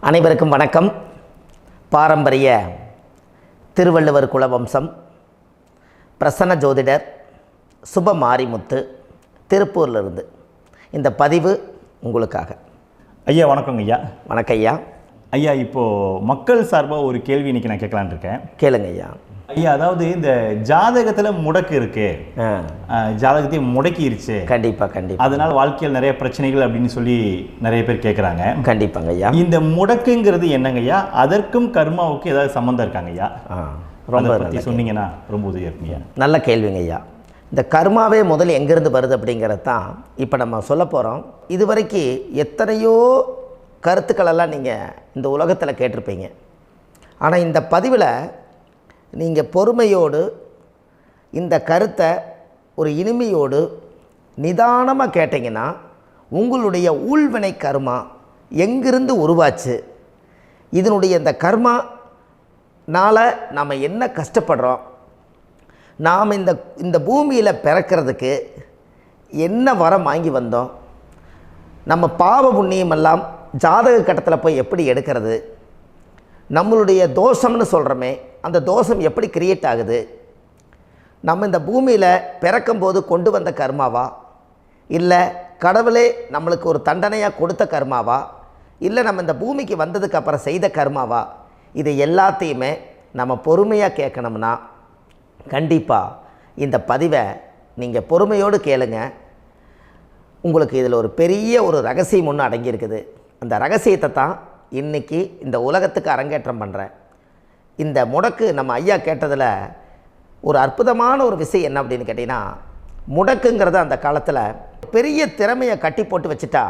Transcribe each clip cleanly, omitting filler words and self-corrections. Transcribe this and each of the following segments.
அனைவருக்கும் வணக்கம். பாரம்பரிய திருவள்ளுவர் குலவம்சம், பிரசன்ன ஜோதிடர் சுப மாரிமுத்து, திருப்பூரிலிருந்து இந்த பதிவு உங்களுக்காக. ஐயா வணக்கங்க ஐயா. வணக்கம் ஐயா. ஐயா, இப்போது மக்கள் சார்பாக ஒரு கேள்வி இன்றைக்கி நான் கேட்கலான்னு இருக்கேன். கேளுங்க ஐயா. ஐயா, அதாவது இந்த ஜாதகத்தில் முடக்கு இருக்கு, ஜாதகத்தையும் முடக்கிருச்சு, கண்டிப்பாக அதனால் வாழ்க்கையில் நிறைய பிரச்சனைகள் அப்படின்னு சொல்லி நிறைய பேர் கேட்குறாங்க. கண்டிப்பாங்க ஐயா. இந்த முடக்குங்கிறது என்னங்க ஐயா? அதற்கும் கர்மாவுக்கு ஏதாவது சம்மந்தம் இருக்காங்க ஐயா? ரொம்ப பற்றி சொன்னீங்கன்னா ரொம்ப உதவியாக இருக்குங்க. நல்ல கேள்விங்க ஐயா. இந்த கர்மாவே முதல் எங்கேருந்து வருது அப்படிங்கிறது தான் இப்போ நம்ம சொல்ல போகிறோம். இதுவரைக்கும் எத்தனையோ கருத்துக்களெல்லாம் நீங்கள் இந்த உலகத்தில் கேட்டிருப்பீங்க. ஆனால் இந்த பதிவில் நீங்கள் பொறுமையோடு இந்த கருத்தை ஒரு இனிமையோடு நிதானமாக கேட்டிங்கன்னா உங்களுடைய ஊழ்வினை கர்மா எங்கிருந்து உருவாச்சு, இதனுடைய இந்த கர்மானால் நாம் என்ன கஷ்டப்படுறோம், நாம் இந்த பூமியில் பிறக்கிறதுக்கு என்ன வரம் வாங்கி வந்தோம், நம்ம பாவ புண்ணியமெல்லாம் ஜாதக கட்டத்தில் போய் எப்படி எடுக்கிறது, நம்மளுடைய தோஷம்னு சொல்கிறோமே அந்த தோஷம் எப்படி கிரியேட் ஆகுது, நம்ம இந்த பூமியில் பிறக்கும்போது கொண்டு வந்த கர்மாவா, இல்லை கடவுளே நம்மளுக்கு ஒரு தண்டனையாக கொடுத்த கர்மாவா, இல்லை நம்ம இந்த பூமிக்கு வந்ததுக்கு அப்புறம் செய்த கர்மாவா, இது எல்லாத்தையுமே நம்ம பொறுமையாக கேட்கணும்னா கண்டிப்பாக இந்த பதிவை நீங்கள் பொறுமையோடு கேளுங்க. உங்களுக்கு இதில் ஒரு பெரிய ஒரு ரகசியம் ஒன்று அடங்கியிருக்குது. அந்த ரகசியத்தை தான் இன்றைக்கி இந்த உலகத்துக்கு அரங்கேற்றம் பண்ணுறேன். இந்த முடக்கு நம்ம ஐயா கேட்டதில் ஒரு அற்புதமான ஒரு விஷயம் என்ன அப்படின்னு கேட்டிங்கன்னா, முடக்குங்கிறது அந்த காலத்தில் பெரிய திறமையை கட்டி போட்டு வச்சுட்டா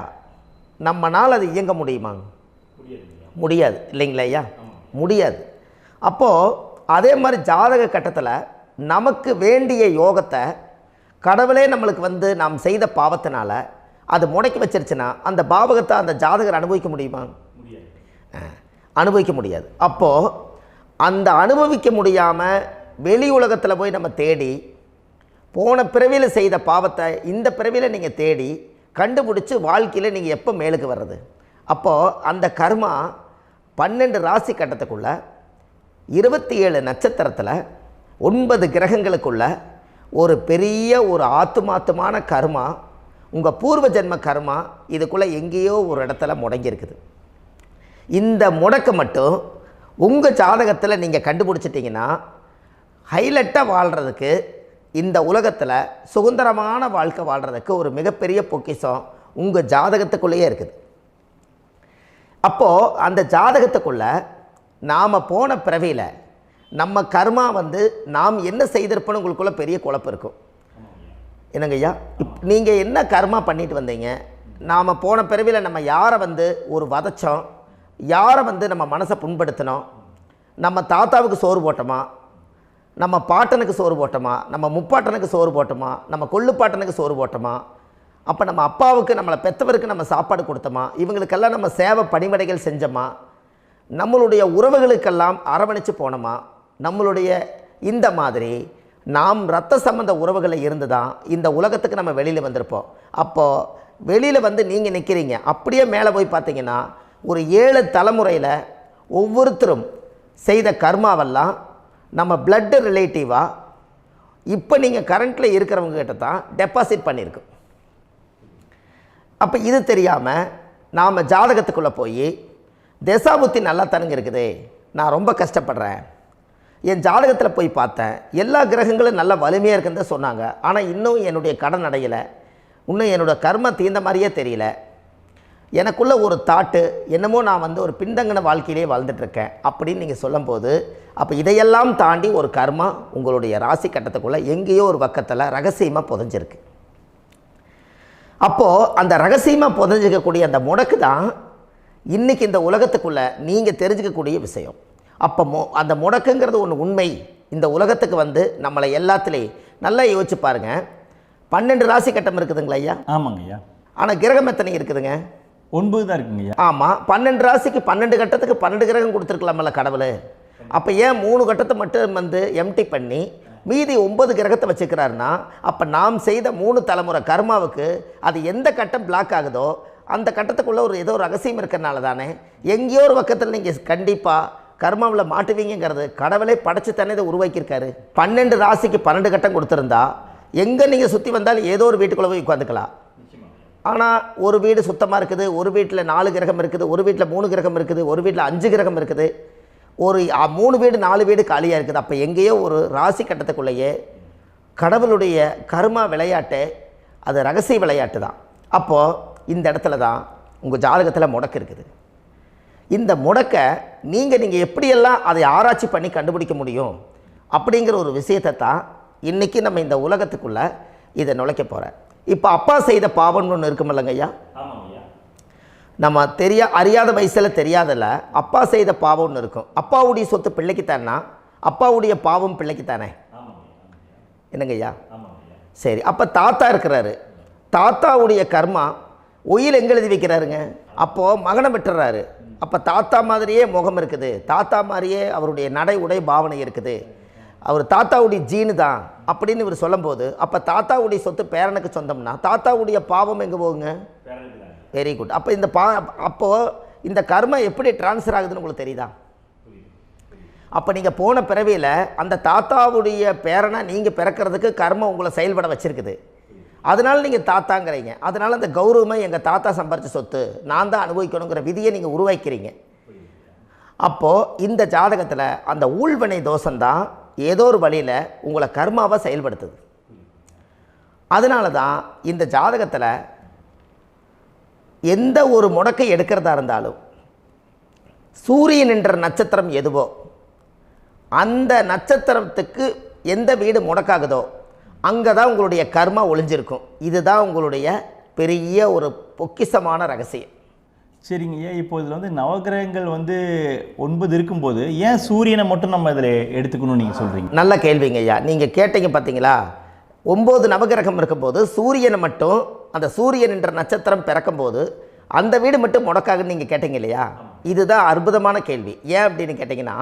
நம்மனால் அது இயங்க முடியுமா? முடியாது இல்லைங்களா ஐயா? முடியாது. அப்போது அதே மாதிரி ஜாதக கட்டத்தில் நமக்கு வேண்டிய யோகத்தை கடவுளே நம்மளுக்கு வந்து நாம் செய்த பாவத்தினால அது முடக்கி வச்சிருச்சுன்னா அந்த பாவகத்தை அந்த ஜாதகர் அனுபவிக்க முடியுமா? அனுபவிக்க முடியாது. அப்போது அந்த அனுபவிக்க முடியாமல் வெளி உலகத்தில் போய் நம்ம தேடி போன பிறவியில் செய்த பாவத்தை இந்த பிறவியில் நீங்கள் தேடி கண்டுபிடிச்சி வாழ்க்கையில் நீங்கள் எப்போ மேலுக்கு வர்றது? அப்போது அந்த கர்மா 12 ராசி கட்டத்துக்குள்ள 27 நட்சத்திரத்தில் 9 கிரகங்களுக்குள்ள ஒரு பெரிய ஒரு ஆத்துமாத்துமான கர்மா, உங்கள் பூர்வ ஜென்ம கர்மா இதுக்குள்ளே எங்கேயோ ஒரு இடத்துல முடங்கியிருக்குது. இந்த முடக்க மட்டும் உங்கள் ஜாதகத்தில் நீங்கள் கண்டுபிடிச்சிட்டிங்கன்னா ஹைலைட்டாக வாழ்கிறதுக்கு, இந்த உலகத்தில் சுதந்திரமான வாழ்க்கை வாழ்கிறதுக்கு ஒரு மிகப்பெரிய பொக்கிஷம் உங்கள் ஜாதகத்துக்குள்ளேயே இருக்குது. அப்போது அந்த ஜாதகத்துக்குள்ளே நாம் போன பிறவியில் நம்ம கர்மா வந்து நாம் என்ன செய்திருப்போன்னு உங்களுக்குள்ளே பெரிய குழப்பம் இருக்கும். என்னங்க ஐயா, நீங்கள் என்ன கர்மா பண்ணிட்டு வந்தீங்க, நாம் போன பிறவியில் நம்ம யாரை வந்து ஒரு வதச்சோம், யாரை வந்து நம்ம மனசை புண்படுத்தினோம், நம்ம தாத்தாவுக்கு சோறு போட்டோமா, நம்ம பாட்டனுக்கு சோறு போட்டோமா, நம்ம முப்பாட்டனுக்கு சோறு போட்டோமா, நம்ம கொள்ளுப்பாட்டனுக்கு சோறு போட்டோமா, அப்போ நம்ம அப்பாவுக்கு நம்மளை பெற்றவருக்கு நம்ம சாப்பாடு கொடுத்தோமா, இவங்களுக்கெல்லாம் நம்ம சேவை பணிவடைகள் செஞ்சோமா, நம்மளுடைய உறவுகளுக்கெல்லாம் அரவணைச்சு போனோமா, நம்மளுடைய இந்த மாதிரி நாம் இரத்த சம்பந்த உறவுகளை இருந்து தான் இந்த உலகத்துக்கு நம்ம வெளியில் வந்திருப்போம். அப்போது வெளியில் வந்து நீங்கள் நிற்கிறீங்க, அப்படியே மேலே போய் பார்த்தீங்கன்னா ஒரு 7 தலைமுறையில் ஒவ்வொருத்தரும் செய்த கர்மாவெல்லாம் நம்ம பிளட்டு ரிலேட்டிவாக இப்போ நீங்கள் கரண்ட்டில் இருக்கிறவங்க கிட்ட தான் டெபாசிட் பண்ணியிருக்கோம். அப்போ இது தெரியாமல் நாம் ஜாதகத்துக்குள்ளே போய் தசாபுத்தி நல்லா தனங்க இருக்குது, நான் ரொம்ப கஷ்டப்படுறேன், என் ஜாதகத்தில் போய் பார்த்தேன் எல்லா கிரகங்களும் நல்ல வலிமையாக இருக்குன்னு தான் சொன்னாங்க, ஆனால் இன்னும் என்னுடைய கடன் அடையலை, இன்னும் என்னோடய கர்ம தீர்ந்த மாதிரியே தெரியல, எனக்குள்ளே ஒரு தாட்டு என்னமோ நான் வந்து ஒரு பின்தங்கின வாழ்க்கையிலே வாழ்ந்துட்டுருக்கேன் அப்படின்னு நீங்கள் சொல்லும்போது, அப்போ இதையெல்லாம் தாண்டி ஒரு கர்மா உங்களுடைய ராசி கட்டத்துக்குள்ளே எங்கேயோ ஒரு பக்கத்தில் ரகசியமாக புதைஞ்சிருக்கு. அப்போது அந்த ரகசியமாக புதைஞ்சிக்கக்கூடிய அந்த முடக்கு தான் இன்றைக்கி இந்த உலகத்துக்குள்ளே நீங்கள் தெரிஞ்சுக்கக்கூடிய விஷயம். அப்போ அந்த முடக்குங்கிறது ஒன்று உண்மை. இந்த உலகத்துக்கு வந்து நம்மளை எல்லாத்துலேயும் நல்லா யோசிச்சு பாருங்கள். 12 ராசி கட்டம் இருக்குதுங்களா ஐயா? ஆமாங்க ஐயா. ஆனால் கிரகம் எத்தனை இருக்குதுங்க? 9 தான் இருக்குங்க ஐயா. ஆமாம், 12 ராசிக்கு 12 கட்டத்துக்கு 12 கிரகம் கொடுத்துருக்கலாமல்ல கடவுள். அப்போ ஏன் 3 கட்டத்தை மட்டும் வந்து எம்டி பண்ணி மீதி 9 கிரகத்தை வச்சுக்கிறாருன்னா, அப்போ நாம் செய்த 3 தலைமுறை கர்மாவுக்கு அது எந்த கட்டம் பிளாக் ஆகுதோ அந்த கட்டத்துக்குள்ளே ஏதோ ஒரு ரகசியம் இருக்கிறனால தானே எங்கேயோ ஒரு பக்கத்தில் நீங்கள் கண்டிப்பாக கர்மாவில் மாட்டுவீங்கிறது கடவுளே படைச்சு தானே இதை உருவாக்கியிருக்காரு. 12 ராசிக்கு 12 கட்டம் கொடுத்துருந்தா எங்கே நீங்கள் சுற்றி வந்தாலும் ஏதோ ஒரு வீட்டுக்குள்ளே போய் உட்காந்துக்கலாம். ஆனால் ஒரு வீடு சுத்தமாக இருக்குது, ஒரு வீட்டில் 4 கிரகம் இருக்குது, ஒரு வீட்டில் 3 கிரகம் இருக்குது, ஒரு வீட்டில் 5 கிரகம் இருக்குது, ஒரு 3 வீடு 4 வீடு காலியாக இருக்குது. அப்போ எங்கேயோ ஒரு ராசி கட்டத்துக்குள்ளேயே கடவுளுடைய கர்மா விளையாட்டு, அது ரகசிய விளையாட்டு தான். அப்போது இந்த இடத்துல தான் உங்கள் ஜாதகத்தில் முடக்கு இருக்குது. இந்த முடக்கை நீங்கள் எப்படியெல்லாம் அதை ஆராய்ச்சி பண்ணி கண்டுபிடிக்க முடியும் அப்படிங்கிற ஒரு விஷயத்தை தான் இன்றைக்கி நம்ம இந்த உலகத்துக்குள்ளே இதை நுழைக்க போகிறேன். இப்போ அப்பா செய்த பாவம்னு ஒன்று இருக்குமில்லங்க ஐயா, நம்ம அறியாத வயசில் தெரியாதல்ல, அப்பா செய்த பாவம்னு இருக்கும். அப்பாவுடைய சொத்து பிள்ளைக்குத்தானா, அப்பாவுடைய பாவம் பிள்ளைக்குத்தானே, என்னங்க ஐயா? சரி, அப்போ தாத்தா இருக்கிறாரு, தாத்தாவுடைய கர்மா உயில் எங்கே எழுதி வைக்கிறாருங்க? அப்போது மகனை விட்டுறாரு. அப்போ தாத்தா மாதிரியே முகம் இருக்குது, தாத்தா மாதிரியே அவருடைய நடை உடை பாவனை இருக்குது, அவர் தாத்தாவுடைய ஜீனு தான் அப்படின்னு இவர் சொல்லும்போது, அப்போ தாத்தாவுடைய சொத்து பேரனுக்கு சொந்தம்னா தாத்தாவுடைய பாவம் எங்கே போகுங்க? Very good. அப்போ அப்போது இந்த கர்மா எப்படி டிரான்ஸ்ஃபர் ஆகுதுன்னு உங்களுக்கு தெரியுதா? அப்போ நீங்கள் போன பிறவியில் அந்த தாத்தாவுடைய பேரனை நீங்கள் பிறக்கிறதுக்கு கர்மா உங்களை செயல்பட வச்சுருக்குது. அதனால் நீங்கள் தாத்தாங்கிறீங்க. அதனால் அந்த கௌரவமாக எங்கள் தாத்தா சம்பாரித்த சொத்து நான் தான் அனுபவிக்கணுங்கிற விதியை நீங்கள் உருவாக்கிறீங்க. அப்போது இந்த ஜாதகத்தில் அந்த ஊழ்வினை தோஷந்தான் ஏதோ ஒரு வழியில் உங்களை கர்மாவை செயல்படுத்துது. அதனால தான் இந்த ஜாதகத்தில் எந்த ஒரு முடக்கை எடுக்கிறதா இருந்தாலும் சூரியன் என்ற நட்சத்திரம் எதுவோ அந்த நட்சத்திரத்துக்கு எந்த வீடு முடக்காகுதோ அங்கே தான் உங்களுடைய கர்மா ஒளிஞ்சிருக்கும். இதுதான் உங்களுடைய பெரிய ஒரு பொக்கிஷமான ரகசியம். சரிங்க ஐயா, இப்போ இதில் நவகிரகங்கள் 9 இருக்கும்போது ஏன் சூரியனை மட்டும் நம்ம இதில் எடுத்துக்கணும்னு நீங்கள் சொல்கிறீங்க? நல்ல கேள்விங்க ஐயா. நீங்கள் கேட்டீங்க பார்த்தீங்களா, 9 நவகிரகம் இருக்கும்போது சூரியனை மட்டும், அந்த சூரியன் என்ற நட்சத்திரம் பிறக்கும்போது அந்த வீடு மட்டும் முடக்காகுன்னு நீங்கள் கேட்டீங்க இல்லையா? இதுதான் அற்புதமான கேள்வி. ஏன் அப்படின்னு கேட்டிங்கன்னா,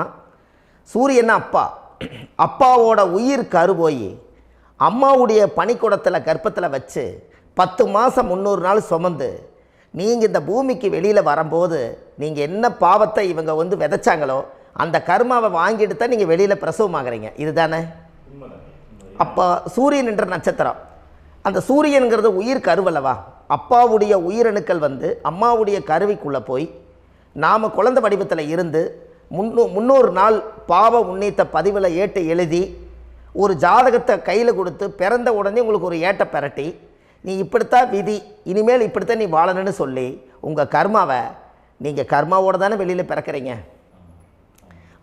சூரியன் அப்பா, அப்பாவோட உயிர் கரு போய் அம்மாவுடைய பனிக்கூடத்தில் கர்ப்பத்தில் வச்சு 10 மாதம் 300 நாள் சுமந்து நீங்கள் இந்த பூமிக்கு வெளியில் வரும்போது நீங்கள் என்ன பாவத்தை இவங்க விதைச்சாங்களோ அந்த கர்மாவை வாங்கிட்டு தான் நீங்கள் வெளியில் பிரசவமாகறீங்க. இதுதானே? அப்போ சூரியன் என்ற நட்சத்திரம், அந்த சூரியனுங்கிறது உயிர் கருவல்லவா, அப்பாவுடைய உயிரணுக்கள் அம்மாவுடைய கருவிக்குள்ளே போய் நாம் குழந்தை வடிவத்தில் இருந்து 300 நாள் பாவ உண்ணீத்த பதிவில் ஏட்டு எழுதி ஒரு ஜாதகத்தை கையில் கொடுத்து பிறந்த உடனே உங்களுக்கு ஒரு ஏட்டை பெரட்டி நீ இப்படித்தான் விதி, இனிமேல் இப்படித்தான் நீ வாழணும்னு சொல்லி உங்கள் கர்மாவை நீங்கள் கர்மாவோடு தானே வெளியில் பிறக்கிறீங்க.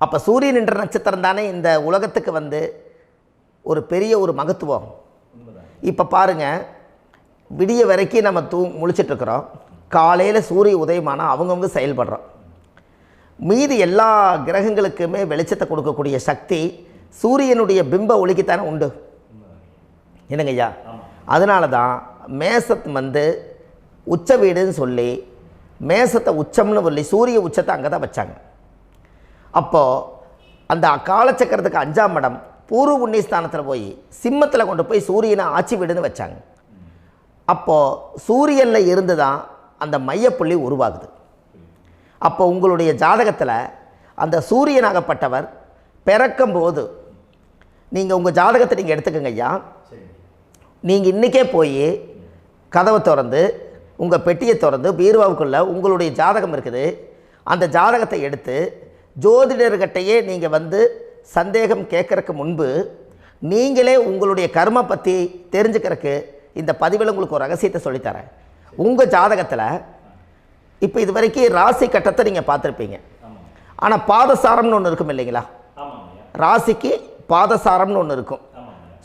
அப்போ சூரியன் என்ற நட்சத்திரம் தானே இந்த உலகத்துக்கு ஒரு பெரிய ஒரு மகத்துவம். இப்போ பாருங்கள், விடிய வரைக்கும் நம்ம முழிச்சிட்ருக்குறோம், காலையில் சூரிய உதயமானால் அவங்கவுங்க செயல்படுறோம். மீதி எல்லா கிரகங்களுக்குமே வெளிச்சத்தை கொடுக்கக்கூடிய சக்தி சூரியனுடைய பிம்ப ஒளிக்குத்தானே உண்டு, என்னங்க ஐயா? அதனால தான் மேசத் உச்ச வீடுன்னு சொல்லி மேசத்தை உச்சம்னு சொல்லி சூரிய உச்சத்தை அங்கே தான் வச்சாங்க. அப்போது அந்த காலச்சக்கரத்துக்கு 5ஆம் இடம் பூர்வ புண்ணியஸ்தானத்தில் போய் சிம்மத்தில் கொண்டு போய் சூரியனை ஆட்சி வீடுன்னு வச்சாங்க. அப்போது சூரியனில் இருந்து தான் அந்த மையப்புள்ளி உருவாகுது. அப்போ உங்களுடைய ஜாதகத்தில் அந்த சூரியனாகப்பட்டவர் பிறக்கும்போது நீங்கள் உங்கள் ஜாதகத்தை நீங்கள் எடுத்துக்கங்க ஐயா. நீங்கள் இன்றைக்கே போய் கதவை திறந்து உங்கள் பெட்டியை திறந்து பீர்வாவுக்குள்ளே உங்களுடைய ஜாதகம் இருக்குது, அந்த ஜாதகத்தை எடுத்து ஜோதிடர்கிட்டையே நீங்கள் சந்தேகம் கேட்குறக்கு முன்பு நீங்களே உங்களுடைய கர்மா பற்றி தெரிஞ்சுக்கிறதுக்கு இந்த பதிவில் உங்களுக்கு ஒரு ரகசியத்தை சொல்லித்தரேன். உங்கள் ஜாதகத்தில் இப்போ இது வரைக்கும் ராசி கட்டத்தை நீங்கள் பார்த்துருப்பீங்க, ஆனால் பாதசாரம்னு ஒன்று இருக்கும் இல்லைங்களா? ராசிக்கு பாதசாரம்னு ஒன்று இருக்கும்.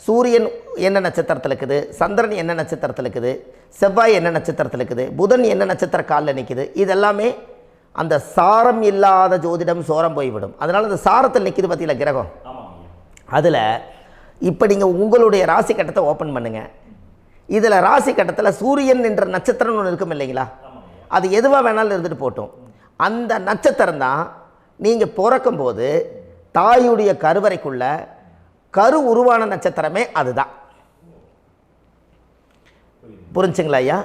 சூரியன் என்ன நட்சத்திரத்தில் இருக்குது, சந்திரன் என்ன நட்சத்திரத்தில் இருக்குது, செவ்வாய் என்ன நட்சத்திரத்தில் இருக்குது, புதன் என்ன நட்சத்திர காலில் நிற்குது, இதெல்லாமே அந்த சாரம் இல்லாத ஜோதிடம் சோரம் போய்விடும். அதனால் அந்த சாரத்தில் நிற்கிது பார்த்தீங்களா கிரகம், அதில் இப்போ நீங்கள் உங்களுடைய ராசி கட்டத்தை ஓப்பன் பண்ணுங்கள். இதில் ராசி கட்டத்தில் சூரியன் என்ற நட்சத்திரம்னு ஒன்று இருக்கும் இல்லைங்களா? அது எதுவாக வேணாலும் இருந்துட்டு போட்டோம். அந்த நட்சத்திரம் தான் நீங்கள் பிறக்கும்போது தாயுடைய கருவறைக்குள்ள கரு உருவான நட்சத்திரமே அதுதான். புரிஞ்சுங்களா ஐயா?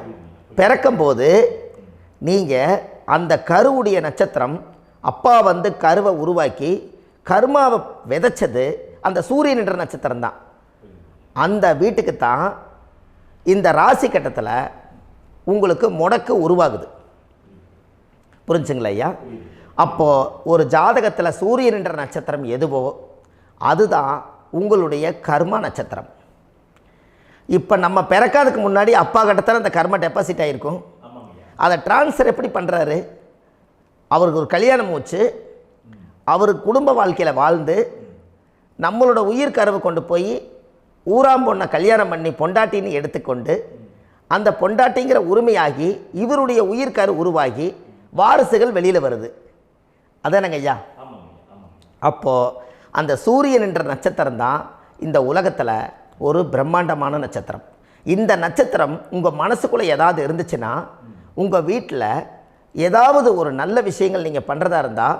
பிறக்கும்போது நீங்கள் அந்த கருவுடைய நட்சத்திரம், அப்பா வந்து கருவை உருவாக்கி கர்மாவை விதைச்சது அந்த சூரியன் என்ற நட்சத்திரம் தான். அந்த வீட்டுக்கு தான் இந்த ராசி கட்டத்தில் உங்களுக்கு முடக்கு உருவாகுது. புரிஞ்சுங்களா ஐயா? அப்போது ஒரு ஜாதகத்தில் சூரியன் என்ற நட்சத்திரம் எதுவோ அதுதான் உங்களுடைய கர்மா நட்சத்திரம். இப்போ நம்ம பிறக்காதுக்கு முன்னாடி அப்பா கட்டத்தில் அந்த கர்மா டெபாசிட் ஆகிருக்கும். அதை ட்ரான்ஸ்ஃபர் எப்படி பண்ணுறாரு? அவருக்கு ஒரு கல்யாணம் வச்சு அவர் குடும்ப வாழ்க்கையில் வாழ்ந்து நம்மளோட உயிர் கருவை கொண்டு போய் ஊராம் பொண்ணை கல்யாணம் பண்ணி பொண்டாட்டின்னு எடுத்துக்கொண்டு அந்த பொண்டாட்டிங்கிற உரிமையாகி இவருடைய உயிர் கரு உருவாகி வாரிசுகள் வெளியில் வருது. அதானங்க ஐயா? அப்போது அந்த சூரியன் என்ற நட்சத்திரம் தான் இந்த உலகத்தில் ஒரு பிரம்மாண்டமான நட்சத்திரம். இந்த நட்சத்திரம் உங்கள் மனசுக்குள்ளே ஏதாவது இருந்துச்சுன்னா உங்கள் வீட்டில் ஏதாவது ஒரு நல்ல விஷயங்கள் நீங்கள் பண்ணுறதா இருந்தால்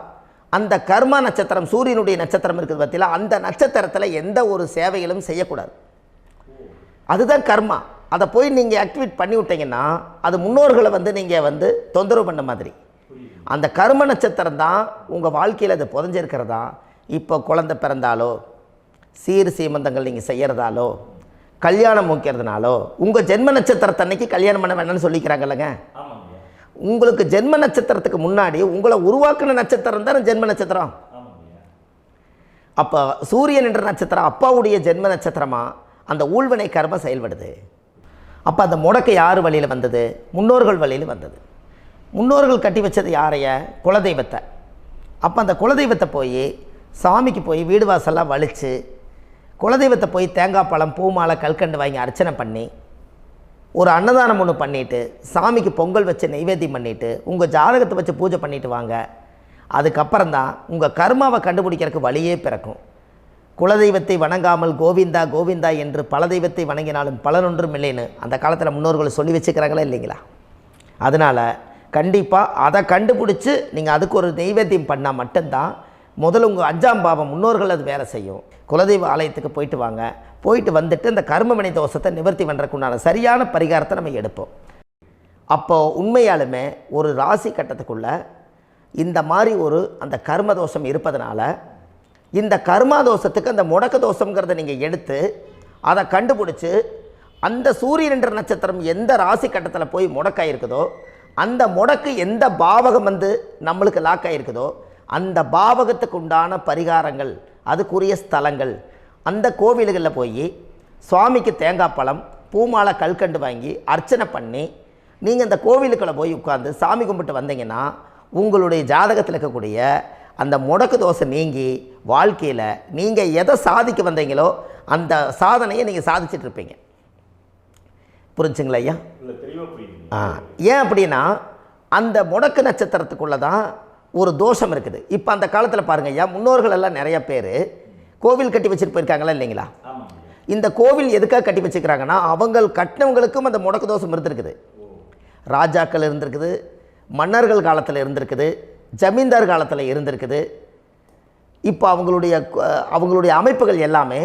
அந்த கர்மா நட்சத்திரம், சூரியனுடைய நட்சத்திரம் இருக்குது பற்றில, அந்த நட்சத்திரத்தில் எந்த ஒரு சேவைகளும் செய்யக்கூடாது. அதுதான் கர்மா. அதை போய் நீங்கள் ஆக்டிவேட் பண்ணி விட்டீங்கன்னா அது முன்னோர்களை வந்து நீங்கள் வந்து தொந்தரவு பண்ண மாதிரி. அந்த கர்ம நட்சத்திரம் தான் உங்கள் வாழ்க்கையில் அது புதஞ்சிருக்கிறதா. இப்போ குழந்தை பிறந்தாலோ, சீர் சீமந்தங்கள் நீங்கள் செய்கிறதாலோ, கல்யாணம் முக்கிறதுனாலோ, உங்கள் ஜென்ம நட்சத்திரத்தன்னைக்கு கல்யாணம் பண்ண வேணாம்னு சொல்லிக்கிறாங்கல்லங்க. உங்களுக்கு ஜென்ம நட்சத்திரத்துக்கு முன்னாடி உங்களை உருவாக்குன நட்சத்திரம் தான் ஜென்ம நட்சத்திரம். அப்போ சூரியன் என்ற நட்சத்திரம் அப்பாவுடைய ஜென்ம நட்சத்திரமாக அந்த ஊழ்வினை கர்மம் செயல்படுது. அப்போ அந்த முடக்கு யார் வழியில் வந்தது? முன்னோர்கள் வழியில் வந்தது. முன்னோர்கள் கட்டி வச்சது யாரைய? குலதெய்வத்தை. அப்போ அந்த குலதெய்வத்தை போய் சாமிக்கு போய் வீடு வாசல்லாம் வலித்து குலதெய்வத்தை போய் தேங்காய் பழம் பூ மாலை கல்கண்டு வாங்கி அர்ச்சனை பண்ணி ஒரு அன்னதானம் ஒன்று பண்ணிவிட்டு சாமிக்கு பொங்கல் வச்சு நைவேத்தியம் பண்ணிவிட்டு உங்கள் ஜாதகத்தை வச்சு பூஜை பண்ணிவிட்டு வாங்க. அதுக்கப்புறம் தான் உங்கள் கர்மாவை கண்டுபிடிக்கிறதுக்கு வழியே பிறக்கும். குலதெய்வத்தை வணங்காமல் கோவிந்தா கோவிந்தா என்று பல தெய்வத்தை வணங்கினாலும் பலனொன்றும் இல்லைன்னு அந்த காலத்தில் முன்னோர்கள் சொல்லி வச்சுக்கிறாங்களா இல்லைங்களா? அதனால் கண்டிப்பாக அதை கண்டுபிடிச்சி நீங்கள் அதுக்கு ஒரு நைவேத்தியம் பண்ணால் மட்டும்தான் முதல்ல உங்கள் 5ஆம் பாவம் முன்னோர்கள் அது வேலை செய்யும். குலதெய்வ ஆலயத்துக்கு போயிட்டு வாங்க. போயிட்டு வந்துட்டு இந்த கர்மவினை தோஷத்தை நிவர்த்தி பண்ணுறதுக்குண்டான சரியான பரிகாரத்தை நம்ம எடுப்போம். அப்போது உண்மையாலுமே ஒரு ராசி கட்டத்துக்குள்ள இந்த மாதிரி ஒரு அந்த கர்ம தோஷம் இருப்பதனால இந்த கர்மா தோஷத்துக்கு அந்த முடக்க தோஷங்கிறத நீங்கள் எடுத்து அதை கண்டுபிடிச்சி அந்த சூரியன் என்ற நட்சத்திரம் எந்த ராசி கட்டத்தில் போய் முடக்காயிருக்குதோ அந்த முடக்கு எந்த பாவகம் வந்து நம்மளுக்கு லாக் ஆகிருக்குதோ அந்த பாவகத்துக்கு உண்டான பரிகாரங்கள், அதுக்குரிய ஸ்தலங்கள், அந்த கோவில்களில் போய் சுவாமிக்கு தேங்காய் பழம் பூமாலை கல்கண்டு வாங்கி அர்ச்சனை பண்ணி நீங்கள் அந்த கோவிலுக்குள்ளே போய் உட்காந்து சாமி கும்பிட்டு வந்தீங்கன்னா உங்களுடைய ஜாதகத்தில் இருக்கக்கூடிய அந்த முடக்கு தோசை நீங்கி வாழ்க்கையில் நீங்கள் எதை சாதிக்க வந்தீங்களோ அந்த சாதனையை நீங்கள் சாதிச்சுட்டு இருப்பீங்க. புரிஞ்சுங்களா ஐயா? ஏன் அப்படின்னா அந்த முடக்கு நட்சத்திரத்துக்குள்ளே தான் ஒரு தோஷம் இருக்குது. இப்போ அந்த காலத்தில் பாருங்க ஐயா, முன்னோர்கள் எல்லாம் நிறைய பேர் கோவில் கட்டி வச்சுட்டு போயிருக்காங்களா இல்லைங்களா? இந்த கோவில் எதுக்காக கட்டி வச்சுக்கிறாங்கன்னா அவங்க கட்டினவங்களுக்கும் அந்த முடக்கு தோஷம் இருந்திருக்குது. ராஜாக்கள் இருந்திருக்குது, மன்னர்கள் காலத்தில் இருந்திருக்குது, ஜமீன்தார் காலத்தில் இருந்திருக்குது. இப்போ அவங்களுடைய அமைப்புகள் எல்லாமே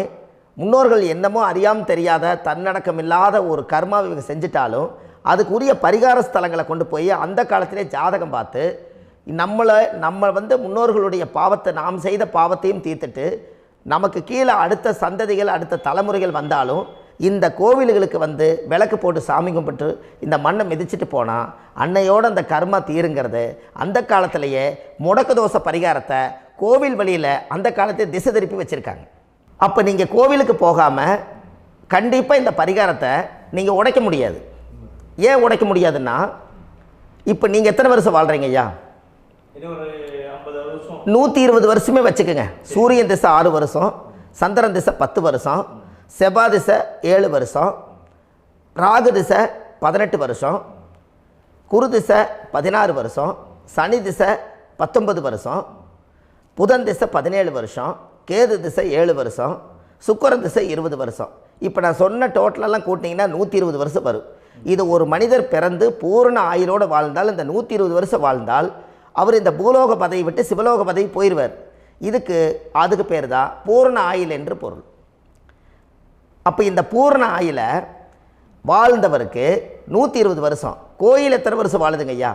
முன்னோர்கள் என்னமோ அறியாமல் தெரியாத தன்னடக்கம் இல்லாத ஒரு கர்மாவை இவங்க செஞ்சிட்டாலும் அதுக்குரிய பரிகார ஸ்தலங்களை கொண்டு போய் அந்த காலத்திலே ஜாதகம் பார்த்து நம்ம வந்து முன்னோர்களுடைய பாவத்தை, நாம் செய்த பாவத்தையும் தீர்த்துட்டு நமக்கு கீழே அடுத்த சந்ததிகள் அடுத்த தலைமுறைகள் வந்தாலும் இந்த கோவில்களுக்கு வந்து விளக்கு போட்டு சாமி கும்பிட்டு இந்த மண்ணை மிதிச்சிட்டு போனால் அன்னையோடு அந்த கர்மா தீருங்கிறது அந்த காலத்திலேயே முடக்கு தோஷ பரிகாரத்தை கோவில் வழியில் அந்த காலத்தை திசை திருப்பி வச்சுருக்காங்க. அப்போ நீங்கள் கோவிலுக்கு போகாமல் கண்டிப்பாக இந்த பரிகாரத்தை நீங்கள் உடைக்க முடியாது. ஏன் உடைக்க முடியாதுன்னா இப்போ நீங்கள் எத்தனை வருஷம் வாழ்கிறீங்க ஐயா? 120 வருஷமே வச்சுக்கோங்க. சூரியன் திசை 6 வருஷம், சந்திரன் திசை 10 வருஷம், செவ்வாய் திசை 7 வருஷம், ராகு திசை 18 வருஷம், குரு திசை 16 வருஷம், சனி திசை 19 வருஷம், புதன் திசை 17 வருஷம், கேது திசை 7 வருஷம், சுக்கிரன் திசை 20 வருஷம். இப்போ நான் சொன்ன டோட்டலெல்லாம் கூட்டிங்கன்னா 120 வருஷம் வரும். இது ஒரு மனிதர் பிறந்து பூரண ஆயுளோடு வாழ்ந்தால் இந்த 120 வருஷம் வாழ்ந்தால் அவர் இந்த பூலோக பதவி விட்டு சிவலோக பதவி போயிடுவார். அதுக்கு பேர் தான் பூரண ஆயுள் என்று பொருள். அப்போ இந்த பூரண ஆயுளை வாழ்ந்தவருக்கு 120 வருஷம். கோயில் எத்தனை வருஷம் வாழுதுங்க ஐயா?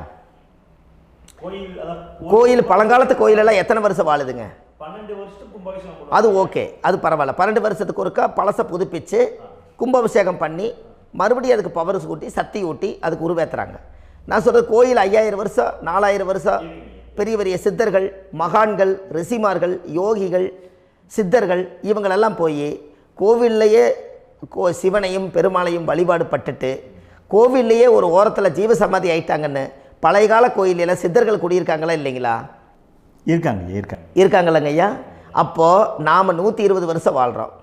கோயில் பழங்காலத்து கோயிலெல்லாம் எத்தனை வருஷம் வாழுதுங்க? 12 வருஷத்துக்கு கும்பாபிஷேகம். அது ஓகே, அது பரவாயில்ல. 12 வருஷத்துக்கு ஒருக்கா பழசை புதுப்பிச்சு கும்பாபிஷேகம் பண்ணி மறுபடியும் அதுக்கு பவர் ஊட்டி சக்தி ஊட்டி அதுக்கு உருவேற்றுறாங்க. நான் சொல்கிறது கோயில் 5000 வருஷம் 4000 வருஷம் பெரிய பெரிய சித்தர்கள், மகான்கள், ரிஷிமார்கள், யோகிகள், சித்தர்கள் இவங்களெல்லாம் போய் கோவில்லையே சிவனையும் பெருமாளையும் வழிபாடு பட்டுட்டு கோவில்லையே ஒரு ஓரத்தில் ஜீவசமாதி ஆயிட்டாங்கன்னு பழைய கால கோயிலில் சித்தர்கள் குடியிருக்காங்களா இல்லைங்களா? இருக்காங்களங்க ஐயா. அப்போது நாம் 120 வருஷம் வாழ்கிறோம்,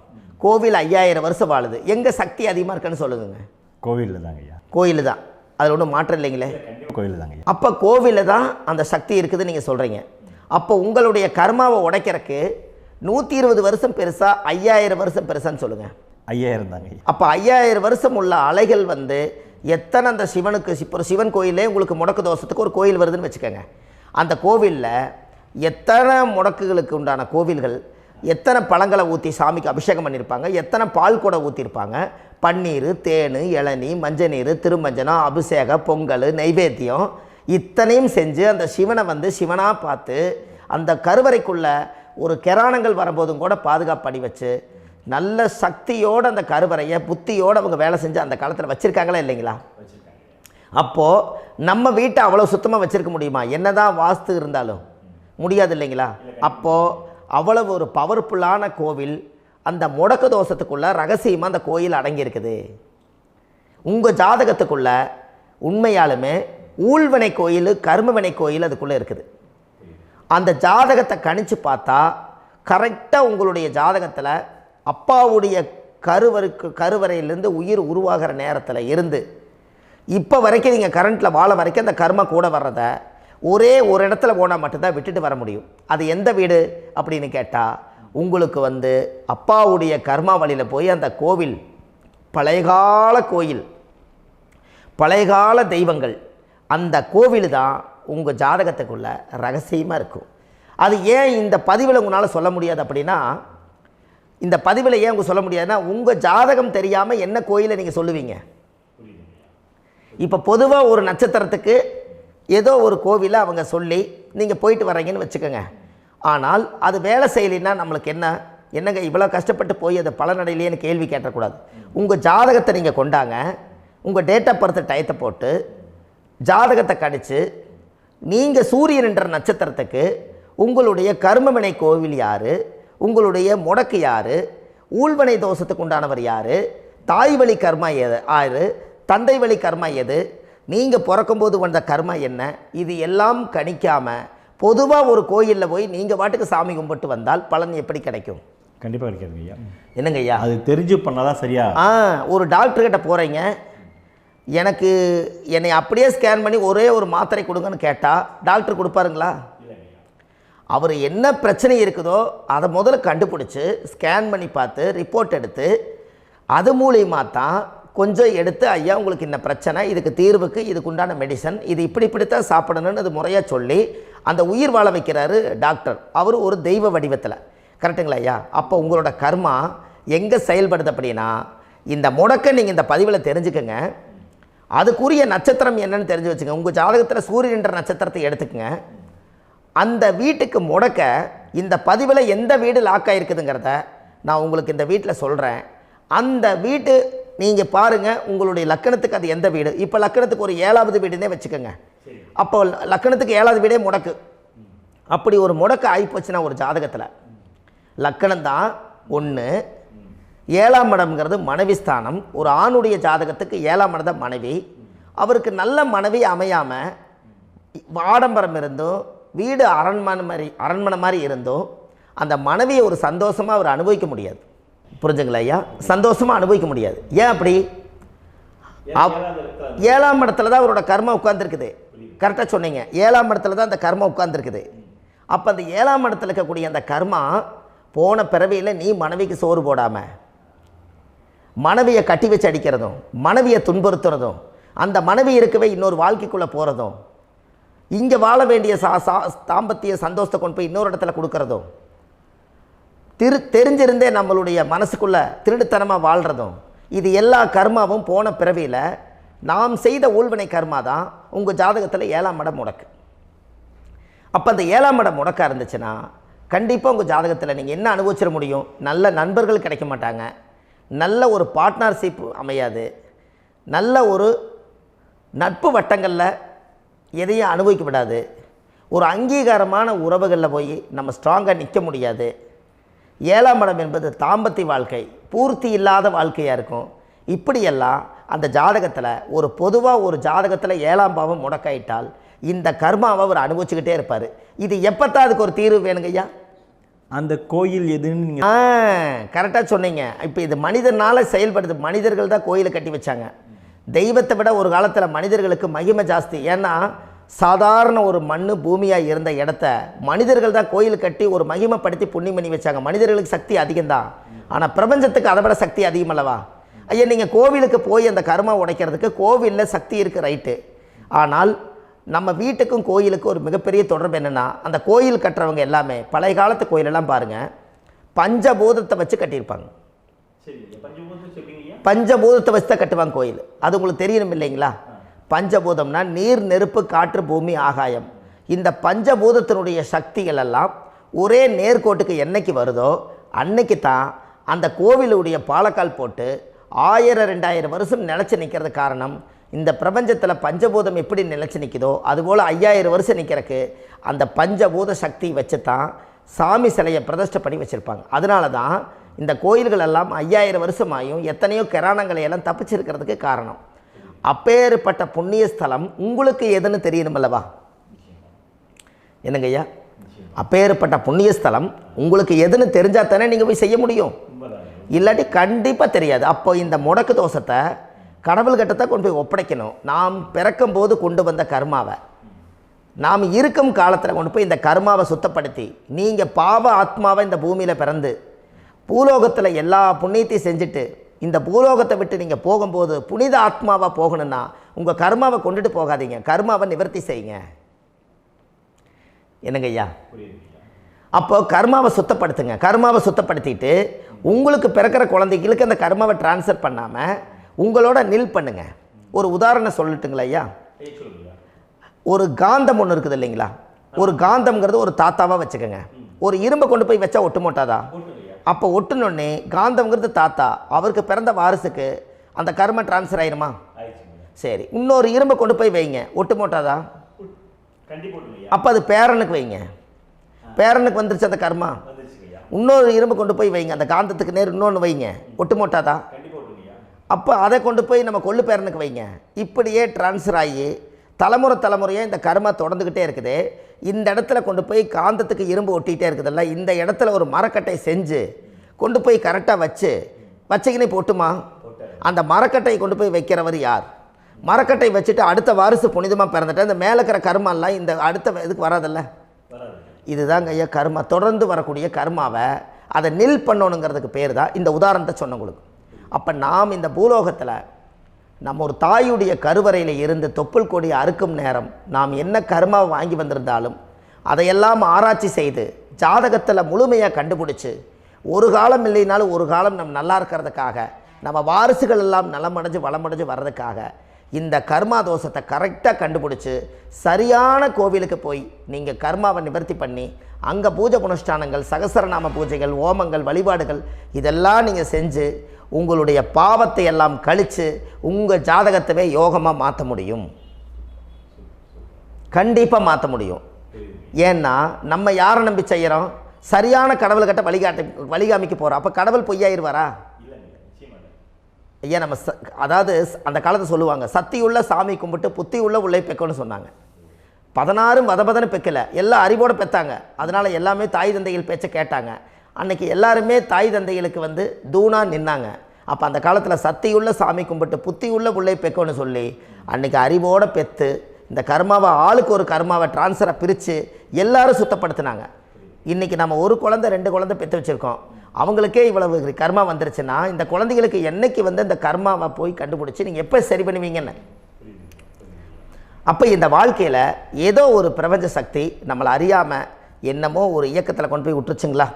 கோவில் 5000 வருஷம் வாழுது. எங்கே சக்தி அதிகமாக இருக்குன்னு சொல்லுங்க? கோவிலில் தாங்க ஐயா. கோயில் தான், அதில் ஒன்றும் மாற்றம் இல்லைங்களே. கோயில் தாங்க ஐயா. அப்போ கோவிலில் தான் அந்த சக்தி இருக்குது நீங்கள் சொல்கிறீங்க. அப்போ உங்களுடைய கர்மாவை உடைக்கிறதுக்கு 120 வருஷம் பெருசா 5000 வருஷம் பெருசான்னு சொல்லுங்கள்? 5000 தாங்க. அப்போ 5000 வருஷம் உள்ள அலைகள் வந்து எத்தனை அந்த சிவனுக்கு இப்போ ஒரு சிவன் கோயிலே உங்களுக்கு முடக்கு தோஷத்துக்கு ஒரு கோயில் வருதுன்னு வச்சுக்கோங்க. அந்த கோவிலில் எத்தனை முடக்குகளுக்கு உண்டான கோவில்கள், எத்தனை பழங்களை ஊற்றி சாமிக்கு அபிஷேகம் பண்ணியிருப்பாங்க, எத்தனை பால் கூட ஊற்றிருப்பாங்க, பன்னீர், தேன், இளநீ, மஞ்சள் நீர், திருமஞ்சனம், அபிஷேகம், பொங்கல், நைவேத்தியம் இத்தனையும் செஞ்சு அந்த சிவனை வந்து சிவனாக பார்த்து அந்த கருவறைக்குள்ளே ஒரு கிராணங்கள் வரும்போதும் கூட பாதுகாப்பு பண்ணி வச்சு நல்ல சக்தியோடு அந்த கருவறையை புத்தியோடு அவங்க வேலை செஞ்சு அந்த காலத்தில் வச்சுருக்காங்களா இல்லைங்களா? அப்போது நம்ம வீட்டை அவ்வளோ சுத்தமாக வச்சுருக்க முடியுமா? என்னதான் வாஸ்து இருந்தாலும் முடியாது இல்லைங்களா? அப்போது அவ்வளவு ஒரு பவர்ஃபுல்லான கோவில் அந்த முடக்கு தோஷத்துக்குள்ளே ரகசியமாக அந்த கோயில் அடங்கியிருக்குது. உங்கள் ஜாதகத்துக்குள்ளே உண்மையாலுமே ஊழ்வினை கோயில், கர்மவினை கோயில் அதுக்குள்ளே இருக்குது. அந்த ஜாதகத்தை கணிச்சு பார்த்தா கரெக்டாக உங்களுடைய ஜாதகத்தில் அப்பாவுடைய கருவறையிலேருந்து உயிர் உருவாகிற நேரத்தில் இருந்து இப்போ வரைக்கும் நீங்கள் கரண்ட்டில் வாழ வரைக்கும் அந்த கர்ம கூட வர்றதை ஒரே ஒரு இடத்துல போனால் மட்டும்தான் விட்டுட்டு வர முடியும். அது எந்த வீடு அப்படின்னு கேட்டால் உங்களுக்கு வந்து அப்பாவுடைய கர்மா வழியில் போய் அந்த கோவில் பழையகால கோயில், பழையகால தெய்வங்கள், அந்த கோவில் தான் உங்கள் ஜாதகத்துக்குள்ள ரகசியமாக இருக்கும். அது ஏன் இந்த பதிவில் உங்களால் சொல்ல முடியாது அப்படின்னா, இந்த பதிவில் ஏன் உங்க சொல்ல முடியாதுன்னா உங்கள் ஜாதகம் தெரியாமல் என்ன கோயிலை நீங்கள் சொல்லுவீங்க? இப்போ பொதுவாக ஒரு நட்சத்திரத்துக்கு ஏதோ ஒரு கோவிலை அவங்க சொல்லி நீங்கள் போயிட்டு வரீங்கன்னு வச்சுக்கோங்க. ஆனால் அது வேலை செய்யலைன்னா நம்மளுக்கு என்னங்க இவ்வளோ கஷ்டப்பட்டு போய் அதை பலனடையிலேன்னு கேள்வி கேட்டக்கூடாது. உங்கள் ஜாதகத்தை நீங்கள் கொண்டாங்க, உங்கள் டேட் ஆஃப் பர்த் டயத்தை போட்டு ஜாதகத்தை கணிச்சு நீங்கள் சூரியன் என்ற நட்சத்திரத்துக்கு உங்களுடைய கர்மவினை கோவில் யார், உங்களுடைய முடக்கு யார், ஊழ்வினை தோஷத்துக்கு உண்டானவர் யார், தாய் வழி கர்மா யார், தந்தை வழி கர்மா எது, நீங்கள் பிறக்கும்போது வந்த கர்மா என்ன, இது எல்லாம் கணிக்காமல் பொதுவாக ஒரு கோயிலில் போய் நீங்கள் பாட்டுக்கு சாமி கும்பிட்டு வந்தால் பலன் எப்படி கிடைக்கும்? கண்டிப்பாக கிடைக்காதுங்க ஐயா. என்னங்க ஐயா? அது தெரிஞ்சு பண்ணாதான் சரியா? ஒரு டாக்டர்கிட்ட போகிறீங்க, என்னை அப்படியே ஸ்கேன் பண்ணி ஒரே ஒரு மாத்திரை கொடுங்கன்னு கேட்டால் டாக்டர் கொடுப்பாருங்களா? அவர் என்ன பிரச்சனை இருக்குதோ அதை முதல்ல கண்டுபிடிச்சி ஸ்கேன் பண்ணி பார்த்து ரிப்போர்ட் எடுத்து அது மூலியமாக தான் கொஞ்சம் எடுத்து ஐயா உங்களுக்கு இந்த பிரச்சனை, இதுக்கு தீர்வுக்கு இதுக்கு உண்டான மெடிசன், இது இப்படித்தான் சாப்பிடணும்னு அது முறையாக சொல்லி அந்த உயிர் வாழ வைக்கிறாரு டாக்டர். அவர் ஒரு தெய்வ வடிவத்தில். கரெக்டுங்களா ஐயா? அப்போ உங்களோட கர்மா எங்கே செயல்படுது அப்படின்னா, இந்த முடக்க நீங்கள் இந்த பதிவில் தெரிஞ்சுக்கங்க. அதுக்குரிய நட்சத்திரம் என்னன்னு தெரிஞ்சு வச்சுங்க. உங்கள் ஜாதகத்தில் சூரியன் என்ற நட்சத்திரத்தை எடுத்துக்கங்க. அந்த வீட்டுக்கு முடக்க இந்த பதிவில் எந்த வீடு லாக் ஆகிருக்குதுங்கிறத நான் உங்களுக்கு இந்த வீட்டில் சொல்கிறேன். அந்த வீட்டு நீங்கள் பாருங்கள், உங்களுடைய லக்கணத்துக்கு அது எந்த வீடு. இப்போ லக்கணத்துக்கு ஒரு 7வது வீடுன்னே வச்சுக்கோங்க. அப்போ லக்கணத்துக்கு 7வது வீடே முடக்கு. அப்படி ஒரு முடக்கு ஆகிப்போச்சுன்னா ஒரு ஜாதகத்தில் லக்கணம் தான் 1, 7ஆம் இடம்ங்கிறது மனைவி ஸ்தானம். ஒரு ஆணுடைய ஜாதகத்துக்கு 7ஆம் இடம் தான் மனைவி. அவருக்கு நல்ல மனைவி அமையாமல் ஆடம்பரம் இருந்தும் வீடு அரண்மனை மாதிரி இருந்தும் அந்த மனைவியை ஒரு சந்தோஷமாக அவர் அனுபவிக்க முடியாது. புரிஞ்சுங்களா ஐயா? சந்தோஷமாக அனுபவிக்க முடியாது. ஏன் அப்படி? 7ஆம் இடத்துல தான் அவரோட கர்மா உட்கார்ந்துருக்குது. கரெக்டாக சொன்னீங்க. 7ஆம் இடத்துல தான் அந்த கர்மா உட்கார்ந்துருக்குது. அப்போ அந்த 7ஆம் இடத்துல இருக்கக்கூடிய அந்த கர்மா போன பிறவியில் நீ மனைவிக்கு சோறு போடாமல் மனைவியை கட்டி வச்சு அடிக்கிறதும், மனைவியை துன்புறுத்துறதும், அந்த மனைவி இருக்கவே இன்னொரு வாழ்க்கைக்குள்ளே போகிறதும், இங்கே வாழ வேண்டிய தாம்பத்திய சந்தோஷத்தை கொண்டு போய் இன்னொரு இடத்துல கொடுக்கறதும், தெரிஞ்சிருந்தே நம்மளுடைய மனசுக்குள்ளே திருடுத்தனமாக வாழ்கிறதும், இது எல்லா கர்மாவும் போன பிறவியில் நாம் செய்த ஊழ்வினை கர்மா தான் உங்கள் ஜாதகத்தில் 7ஆம் இடம் முடக்கு. அப்போ அந்த 7ஆம் இடம் முடக்கா இருந்துச்சுன்னா கண்டிப்பாக உங்கள் ஜாதகத்தில் நீங்கள் என்ன அனுபவிச்சிட முடியும்? நல்ல நண்பர்கள் கிடைக்க மாட்டாங்க, நல்ல ஒரு பார்ட்னர்ஷிப் அமையாது, நல்ல ஒரு நட்பு வட்டங்களில் எதையும் அனுபவிக்க விடாது, ஒரு அங்கீகாரமான உறவுகளில் போய் நம்ம ஸ்ட்ராங்காக நிற்க முடியாது. 7ஆம் இடம் என்பது தாம்பத்திய வாழ்க்கை, பூர்த்தி இல்லாத வாழ்க்கையாக இருக்கும். இப்படியெல்லாம் அந்த ஜாதகத்தில் ஒரு பொதுவாக ஒரு ஜாதகத்தில் 7ஆம் பாவம் முடக்காயிட்டால் இந்த கர்மாவை அவர் அனுபவிச்சுக்கிட்டே இருப்பார். இது எப்போத்தான் அதுக்கு ஒரு தீர்வு வேணுங்கய்யா? அந்த கோயில் எதுன்னு நீங்கள் கரெக்டாக சொன்னீங்க. இப்போ இது மனிதனால் செயல்படுது. மனிதர்கள் தான் கோயிலை கட்டி வச்சாங்க. தெய்வத்தை விட ஒரு காலத்தில் மனிதர்களுக்கு மகிமை ஜாஸ்தி. ஏன்னா சாதாரண ஒரு மண் பூமியாக இருந்த இடத்த மனிதர்கள் தான் கோயில் கட்டி ஒரு மகிமைப்படுத்தி புண்ணியம் பண்ணி வச்சாங்க. மனிதர்களுக்கு சக்தி அதிகம்தான், ஆனால் பிரபஞ்சத்துக்கு அதை விட சக்தி அதிகமல்லவா? ஐயா, நீங்கள் கோவிலுக்கு போய் அந்த கர்மா உடைக்கிறதுக்கு கோவிலில் சக்தி இருக்குது, ரைட்டு. ஆனால் நம்ம வீட்டுக்கும் கோயிலுக்கும் ஒரு மிகப்பெரிய தொடர்பு என்னென்னா, அந்த கோயில் கட்டுறவங்க எல்லாமே பழைய காலத்து கோயிலெல்லாம் பாருங்கள், பஞ்சபூதத்தை வச்சு கட்டியிருப்பாங்க. பஞ்சபூதத்தை வச்சு தான் கட்டுவாங்க கோயில். அது உங்களுக்கு தெரியணும் இல்லைங்களா? பஞ்சபூதம்னா நீர், நெருப்பு, காற்று, பூமி, ஆகாயம். இந்த பஞ்சபூதத்தினுடைய சக்திகள் எல்லாம் ஒரே நேர்கோட்டுக்கு என்னைக்கு வருதோ அன்னைக்கு தான் அந்த கோவிலுடைய பாலக்கால் போட்டு 1000-2000 வருஷம் நிலச்சி நிற்கிறது. காரணம், இந்த பிரபஞ்சத்தில் பஞ்சபூதம் எப்படி நிலச்சி நிற்குதோ அதுபோல் 5000 வருஷம் நிற்கிறதுக்கு அந்த பஞ்சபூத சக்தி வச்சு தான் சாமி சிலையை பிரதிஷ்டை பண்ணி வச்சுருப்பாங்க. அதனால தான் இந்த கோயில்கள் எல்லாம் 5000 வருஷமாயும் எத்தனையோ கிராணங்களை எல்லாம் தப்பிச்சிருக்கிறதுக்கு காரணம். அப்பேற்பட்ட புண்ணிய ஸ்தலம் உங்களுக்கு எதுன்னு தெரியணும் அல்லவா? என்னங்க ஐயா, அப்பேற்பட்ட புண்ணிய ஸ்தலம் உங்களுக்கு எதுன்னு தெரிஞ்சால் தானே நீங்கள் போய் செய்ய முடியும், இல்லாட்டி கண்டிப்பாக தெரியாது. அப்போ இந்த முடக்கு தோஷத்தை கடவுள்கிட்ட கொண்டு போய் ஒப்படைக்கணும். நாம் பிறக்கும் போது கொண்டு வந்த கர்மாவை நாம் இருக்கும் காலத்தில் கொண்டு போய் இந்த கர்மாவை சுத்தப்படுத்தி, நீங்கள் பாவ ஆத்மாவை இந்த பூமியில் பிறந்து பூலோகத்தில் எல்லா புண்ணியத்தையும் செஞ்சுட்டு இந்த பூலோகத்தை விட்டு நீங்கள் போகும்போது புனித ஆத்மாவாக போகணுன்னா உங்கள் கர்மாவை கொண்டுட்டு போகாதீங்க, கர்மாவை நிவர்த்தி செய்யுங்க. என்னங்க ஐயா? அப்போ கர்மாவை சுத்தப்படுத்துங்க. கர்மாவை சுத்தப்படுத்திட்டு உங்களுக்கு பிறக்கிற குழந்தைகளுக்கு அந்த கர்மாவை டிரான்ஸ்ஃபர் பண்ணாமல் உங்களோட நில் பண்ணுங்க. ஒரு உதாரணம் சொல்லட்டுங்களா ஐயா? ஒரு காந்தம் ஒன்று இருக்குது இல்லைங்களா? ஒரு காந்தம்ங்கிறது ஒரு தாத்தாவாக வச்சுக்கோங்க. ஒரு இரும்பை கொண்டு போய் வச்சா ஒட்டு மோட்டாதா? அப்போ ஒட்டுனோடனே காந்தம்ங்கிறது தாத்தா, அவருக்கு பிறந்த வாரிசுக்கு அந்த கர்ம டிரான்ஸ்ஃபர் ஆயிருமா? சரி, இன்னொரு இரும்பை கொண்டு போய் வைங்க, ஒட்டு மோட்டாதா? அப்போ அது பேரனுக்கு வைங்க, பேரனுக்கு வந்துருச்சு அந்த கர்மா. இன்னொரு இரும்பு கொண்டு போய் வைங்க, அந்த காந்தத்துக்கு நேர் இன்னொன்று வைங்க, ஒட்டு மோட்டாதா? அப்போ அதை கொண்டு போய் நம்ம கொள்ளு பேரனுக்கு வைங்க. இப்படியே டிரான்ஸ்ஃபர் ஆகி தலைமுறையாக இந்த கர்மா தொடர்ந்துக்கிட்டே இருக்குது. இந்த இடத்துல கொண்டு போய் காந்தத்துக்கு இரும்பு ஒட்டிகிட்டே இருக்குதுல்ல, இந்த இடத்துல ஒரு மரக்கட்டை செஞ்சு கொண்டு போய் கரெக்டாக வச்சுக்கினே போட்டுமா? அந்த மரக்கட்டையை கொண்டு போய் வைக்கிறவர் யார்? மரக்கட்டை வச்சுட்டு அடுத்த வாரிசு புனிதமாக பிறந்துட்டு அந்த மேலே இருக்கிற கர்மாலாம் இந்த அடுத்த இதுக்கு வராதல்ல. இதுதாங்க ஐயா கர்மா. தொடர்ந்து வரக்கூடிய கர்மாவை அதை நில் பண்ணணுங்கிறதுக்கு பேர் தான் இந்த உதாரணத்தை சொன்னவங்களுக்கு. அப்போ நாம் இந்த பூலோகத்தில் நம்ம ஒரு தாயுடைய கருவறையில் இருந்து தொப்புள் கொடி அறுக்கும் நேரம் நாம் என்ன கர்மாவை வாங்கி வந்திருந்தாலும் அதையெல்லாம் ஆராய்ச்சி செய்து ஜாதகத்தில் முழுமையாக கண்டுபிடிச்சி ஒரு காலம் இல்லைனாலும் ஒரு காலம் நம்ம நல்லா இருக்கிறதுக்காக, நம்ம வாரிசுகள் எல்லாம் நலமடைஞ்சு வளமடைஞ்சு வர்றதுக்காக இந்த கர்மா தோஷத்தை கரெக்டாக கண்டுபிடிச்சி சரியான கோவிலுக்கு போய் நீங்கள் கர்மாவை நிவர்த்தி பண்ணி அங்கே பூஜை புனஸ்தானங்கள், சகசரநாம பூஜைகள், ஓமங்கள், வழிபாடுகள் இதெல்லாம் நீங்கள் செஞ்சு உங்களுடைய பாவத்தை எல்லாம் கழித்து உங்கள் ஜாதகத்தவே யோகமாக மாற்ற முடியும். கண்டிப்பாக மாற்ற முடியும். ஏன்னா நம்ம யாரை நம்பி செய்கிறோம்? சரியான கடவுள்கிட்ட வழிகாமிக்க போகிறோம். அப்போ கடவுள் பொய்யாயிருவாரா? ஐயா, நம்ம அதாவது அந்த காலத்தை சொல்லுவாங்க, சத்தியுள்ள சாமி கும்பிட்டு புத்தி உள்ள உள்ளே பெக்கணும்னு சொன்னாங்க. 16 வதபதன்னு பெக்கலை, எல்லாம் அறிவோடு பெற்றாங்க. அதனால் எல்லாமே தாய் தந்தைகள் பேச்சை கேட்டாங்க. அன்றைக்கி எல்லாருமே தாய் தந்தைகளுக்கு தூணாக நின்னாங்க. அப்போ அந்த காலத்தில் சத்தியுள்ள சாமி கும்பிட்டு புத்தி உள்ள உள்ளே பெக்கணும்னு சொல்லி அன்றைக்கி அறிவோடு பெற்று இந்த கர்மாவை ஆளுக்கு ஒரு கர்மாவை டிரான்ஸ்ஃபரை பிரித்து எல்லாரும் சுத்தப்படுத்தினாங்க. இன்றைக்கி நம்ம ஒரு குழந்தை 2 குழந்தை பெற்று வச்சுருக்கோம். அவங்களுக்கே இவ்வளவு கர்மா வந்துருச்சுன்னா இந்த குழந்தைகளுக்கு என்னைக்கு இந்த கர்மாவை போய் கண்டுபிடிச்சி நீங்கள் எப்போ சரி பண்ணுவீங்கன்னு. அப்போ இந்த வாழ்க்கையில் ஏதோ ஒரு பிரபஞ்ச சக்தி நம்மளை அறியாமல் என்னமோ ஒரு இயக்கத்தில் கொண்டு போய் விட்டுருச்சுங்களா?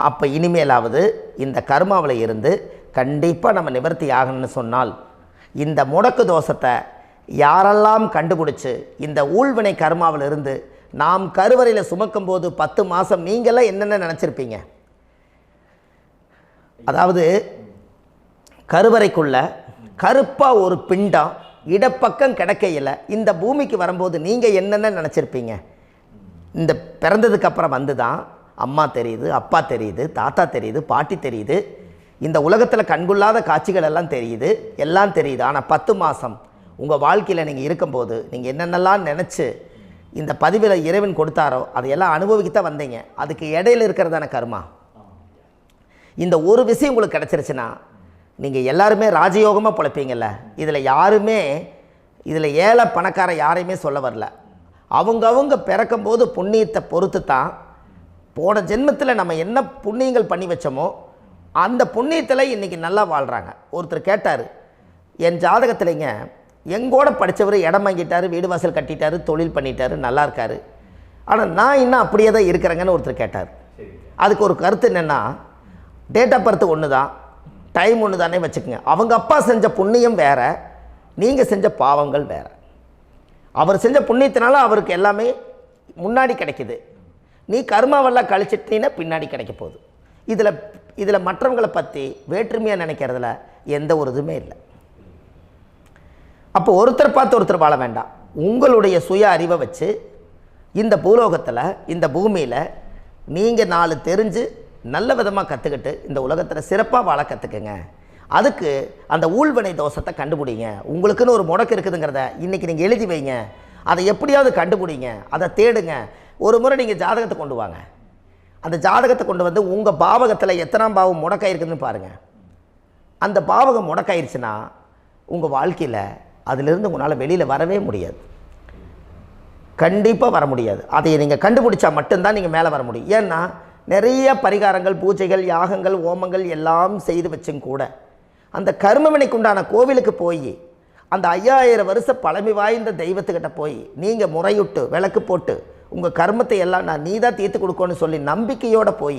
அப்போ இனிமேலாவது இந்த கர்மாவில் இருந்து கண்டிப்பாக நம்ம நிவர்த்தி ஆகணும்னு சொன்னால் இந்த முடக்கு தோஷத்தை யாரெல்லாம் கண்டுபிடிச்சி இந்த ஊழ்வினை கர்மாவில் இருந்து நாம் கருவறையில் சுமக்கும் போது 10 மாதம் நீங்களாம் என்னென்ன நினச்சிருப்பீங்க? அதாவது கருவறைக்குள்ள கருப்பாக ஒரு பிண்டம் இடப்பக்கம் கிடக்கையில் இந்த பூமிக்கு வரும்போது நீங்கள் என்னென்ன நினச்சிருப்பீங்க? இந்த பிறந்ததுக்கு அப்புறம் வந்து தான் அம்மா தெரியுது, அப்பா தெரியுது, தாத்தா தெரியுது, பாட்டி தெரியுது, இந்த உலகத்தில் கண்கொள்ளாத காட்சிகள் எல்லாம் தெரியுது, எல்லாம் தெரியுது. ஆனால் 10 மாதம் உங்கள் வாழ்க்கையில் நீங்கள் இருக்கும்போது நீங்கள் என்னென்னலாம் நினச்சி இந்த பதிவில் இறைவன் கொடுத்தாரோ அதையெல்லாம் அனுபவிக்கத்தான் வந்தீங்க. அதுக்கு இடையில இருக்கிறதான கர்மா. இந்த ஒரு விஷயம் உங்களுக்கு கிடச்சிருச்சுன்னா நீங்கள் எல்லாருமே ராஜயோகமாக பிழைப்பீங்கள்ல. இதில் ஏழை பணக்கார யாரையுமே சொல்ல வரல. அவங்க பிறக்கும்போது புண்ணியத்தை பொறுத்து தான் போன ஜென்மத்தில் நம்ம என்ன புண்ணியங்கள் பண்ணி வச்சோமோ அந்த புண்ணியத்தில் இன்றைக்கி நல்லா வாழ்கிறாங்க. ஒருத்தர் கேட்டார், என் ஜாதகத்தில்ங்க எங்கூட படித்தவர் இடம் வாங்கிட்டார், வீடு வாசல் கட்டிட்டார், தொழில் பண்ணிட்டார், நல்லா இருக்கார், ஆனால் நான் இன்னும் அப்படியே தான் இருக்கிறேங்கன்னு ஒருத்தர் கேட்டார். அதுக்கு ஒரு கருத்து என்னென்னா, டேட் ஆஃப் பர்த் ஒன்று தான், டைம் ஒன்று தானே வச்சுக்கோங்க. அவங்க அப்பா செஞ்ச புண்ணியம் வேறு, நீங்கள் செஞ்ச பாவங்கள் வேறு. அவர் செஞ்ச புண்ணியத்தினால அவருக்கு எல்லாமே முன்னாடி கிடைக்குது. நீ கர்மாவெல்லாம் கழிச்சிட்டீங்கன்னா பின்னாடி கிடைக்க போகுது. இதில் மற்றவங்களை பற்றி வேற்றுமையாக நினைக்கிறதுல எந்த ஒரு இதுவுமே இல்லை. அப்போ ஒருத்தர் பார்த்து ஒருத்தர் வாழ வேண்டாம். உங்களுடைய சுய அறிவை வச்சு இந்த பூலோகத்தில் இந்த பூமியில் நீங்கள் 4 தெரிஞ்சு நல்ல விதமாக கற்றுக்கிட்டு இந்த உலகத்தில் சிறப்பாக வாழ கற்றுக்குங்க. அதுக்கு அந்த ஊழ்வினை தோஷத்தை கண்டுபிடிங்க. உங்களுக்குன்னு ஒரு முடக்கு இருக்குதுங்கிறத இன்றைக்கி நீங்கள் எழுதி வைங்க. அதை எப்படியாவது கண்டுபிடிங்க, அதை தேடுங்க. ஒரு முறை நீங்கள் ஜாதகத்தை கொண்டு வாங்க. அந்த ஜாதகத்தை கொண்டு வந்து உங்கள் பாவகத்தில் எத்தனாம் பாவம் முடக்காயிருக்குதுன்னு பாருங்கள். அந்த பாவகம் முடக்காயிருச்சுன்னா உங்கள் வாழ்க்கையில் அதிலிருந்து உங்களால் வெளியில் வரவே முடியாது, கண்டிப்பாக வர முடியாது. அதை நீங்கள் கண்டுபிடிச்சா மட்டும்தான் நீங்கள் மேலே வர முடியும். ஏன்னா நிறைய பரிகாரங்கள், பூஜைகள், யாகங்கள், ஓமங்கள் எல்லாம் செய்து வச்சும் கூட அந்த கர்மவினைக்கு உண்டான கோவிலுக்கு போய் அந்த 5000 வருஷ பழமை வாய்ந்த தெய்வத்துக்கிட்ட போய் நீங்கள் முறையிட்டு விளக்கு போட்டு உங்கள் கர்மத்தை எல்லாம் நான் நீ தான் தீர்த்து கொடுக்கணும்னு சொல்லி நம்பிக்கையோடு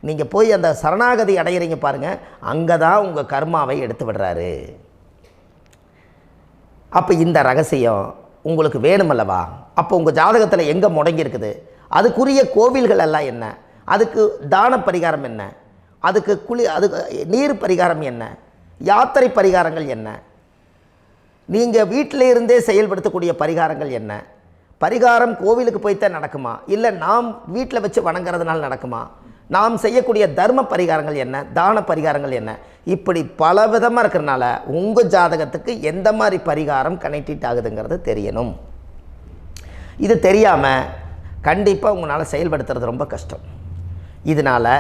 நீங்கள் போய் அந்த சரணாகதி அடையிறீங்க பாருங்கள், அங்கே தான் உங்கள் கர்மாவை எடுத்து விடுறாரு. அப்போ இந்த ரகசியம் உங்களுக்கு வேணுமல்லவா? அப்போ உங்கள் ஜாதகத்தில் எங்கே முடங்கி இருக்குது, அதுக்குரிய கோவில்கள் எல்லாம் என்ன, அதுக்கு தான பரிகாரம் என்ன, அதுக்கு நீர் பரிகாரம் என்ன, யாத்திரை பரிகாரங்கள் என்ன, நீங்கள் வீட்டில் இருந்தே செயல்படுத்தக்கூடிய பரிகாரங்கள் என்ன, பரிகாரம் கோவிலுக்கு போய்த்தான் நடக்குமா, இல்லை நாம் வீட்டில் வச்சு வணங்குறதுனால நடக்குமா, நாம் செய்யக்கூடிய தர்ம பரிகாரங்கள் என்ன, தான பரிகாரங்கள் என்ன, இப்படி பல விதமாக இருக்கிறனால உங்கள் ஜாதகத்துக்கு எந்த மாதிரி பரிகாரம் கனெக்ட் ஆகுதுங்கிறது தெரியணும். இது தெரியாமல் கண்டிப்பாக உங்களால் செயல்படுத்துறது ரொம்ப கஷ்டம். இதனால்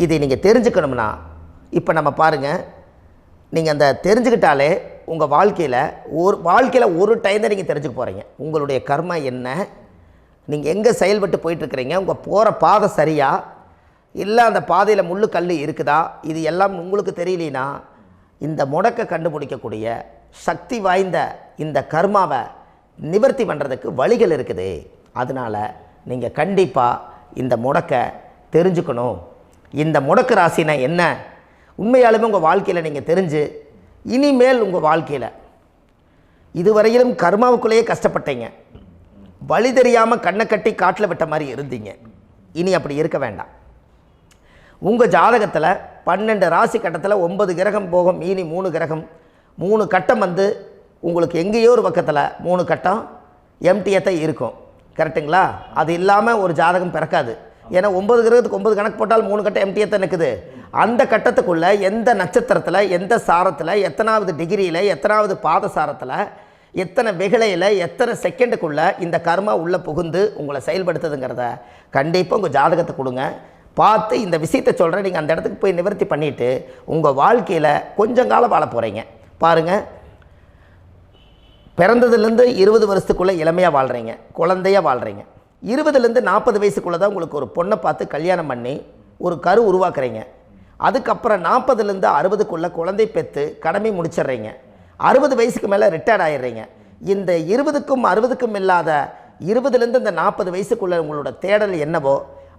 இதை நீங்கள் தெரிஞ்சுக்கணும்னா இப்போ நம்ம பாருங்கள், நீங்கள் அந்த தெரிஞ்சுக்கிட்டாலே உங்கள் வாழ்க்கையில் ஒரு டைம் தான் நீங்கள் தெரிஞ்சுக்க போகிறீங்க. உங்களுடைய கர்மா என்ன, நீங்கள் எங்கே செயல்பட்டு போயிட்டுருக்கிறீங்க, உங்கள் போகிற பாதை சரியா இல்லை அந்த பாதையில் முள்ளு கல் இருக்குதா, இது எல்லாம் உங்களுக்கு தெரியலனா இந்த முடக்கை கண்டுபிடிக்கக்கூடிய சக்தி வாய்ந்த இந்த கர்மாவை நிவர்த்தி பண்ணுறதுக்கு வழிகள் இருக்குது. அதனால் நீங்கள் கண்டிப்பாக இந்த முடக்கை தெரிஞ்சுக்கணும். இந்த முடக்கு ராசினா என்ன, உண்மையாலுமே உங்கள் வாழ்க்கையில் நீங்கள் தெரிஞ்சு இனிமேல் உங்கள் வாழ்க்கையில் இதுவரையிலும் கர்மாவுக்குள்ளேயே கஷ்டப்பட்டீங்க, வழி தெரியாமல் கண்ணை கட்டி காட்டில் விட்ட மாதிரி இருந்தீங்க, இனி அப்படி இருக்க வேண்டாம். உங்கள் ஜாதகத்தில் 12 ராசி கட்டத்தில் 9 கிரகம் போகும், மீனி 3 கிரகம், 3 கட்டம் வந்து உங்களுக்கு எங்கேயோ ஒரு பக்கத்தில் 3 கட்டம் எம்டிஎத்தான் இருக்கும். கரெக்டுங்களா? அது இல்லாமல் ஒரு ஜாதகம் பிறக்காது. ஏன்னா 9 கிரகத்துக்கு 9 கணக்கு போட்டால் 3 கட்டம் எம்டிஎத்தான் நிற்குது. அந்த கட்டத்துக்குள்ளே எந்த நட்சத்திரத்தில், எந்த சாரத்தில், எத்தனாவது டிகிரியில், எத்தனாவது பாதசாரத்தில், எத்தனை வெகுளையில், எத்தனை செகண்டுக்குள்ளே இந்த கர்மா உள்ளே புகுந்து உங்களை செயல்படுத்துதுங்கிறத கண்டிப்பாக உங்கள் ஜாதகத்தை கொடுங்க, பார்த்து இந்த விஷயத்தை சொல்கிறேன். நீங்கள் அந்த இடத்துக்கு போய் நிவர்த்தி பண்ணிவிட்டு உங்கள் வாழ்க்கையில் கொஞ்சம் காலம் வாழ போகிறீங்க. பாருங்கள், பிறந்ததுலேருந்து 20 வருஷத்துக்குள்ளே இளமையாக வாழ்கிறீங்க, குழந்தையாக வாழ்கிறீங்க. 20லேருந்து 40 வயசுக்குள்ளே தான் உங்களுக்கு ஒரு பொண்ணை பார்த்து கல்யாணம் பண்ணி ஒரு கரு உருவாக்குறீங்க. அதுக்கப்புறம் 40லேருந்து 60க்குள்ளே குழந்தை பெற்று கடமை முடிச்சிடுறீங்க. 60 வயசுக்கு மேலே ரிட்டையர்ட் ஆகிடுறீங்க. இந்த 20க்கும் 60க்கும் இல்லாத 20லேருந்து இந்த 40 வயசுக்குள்ளே உங்களோட தேடல் என்னவோ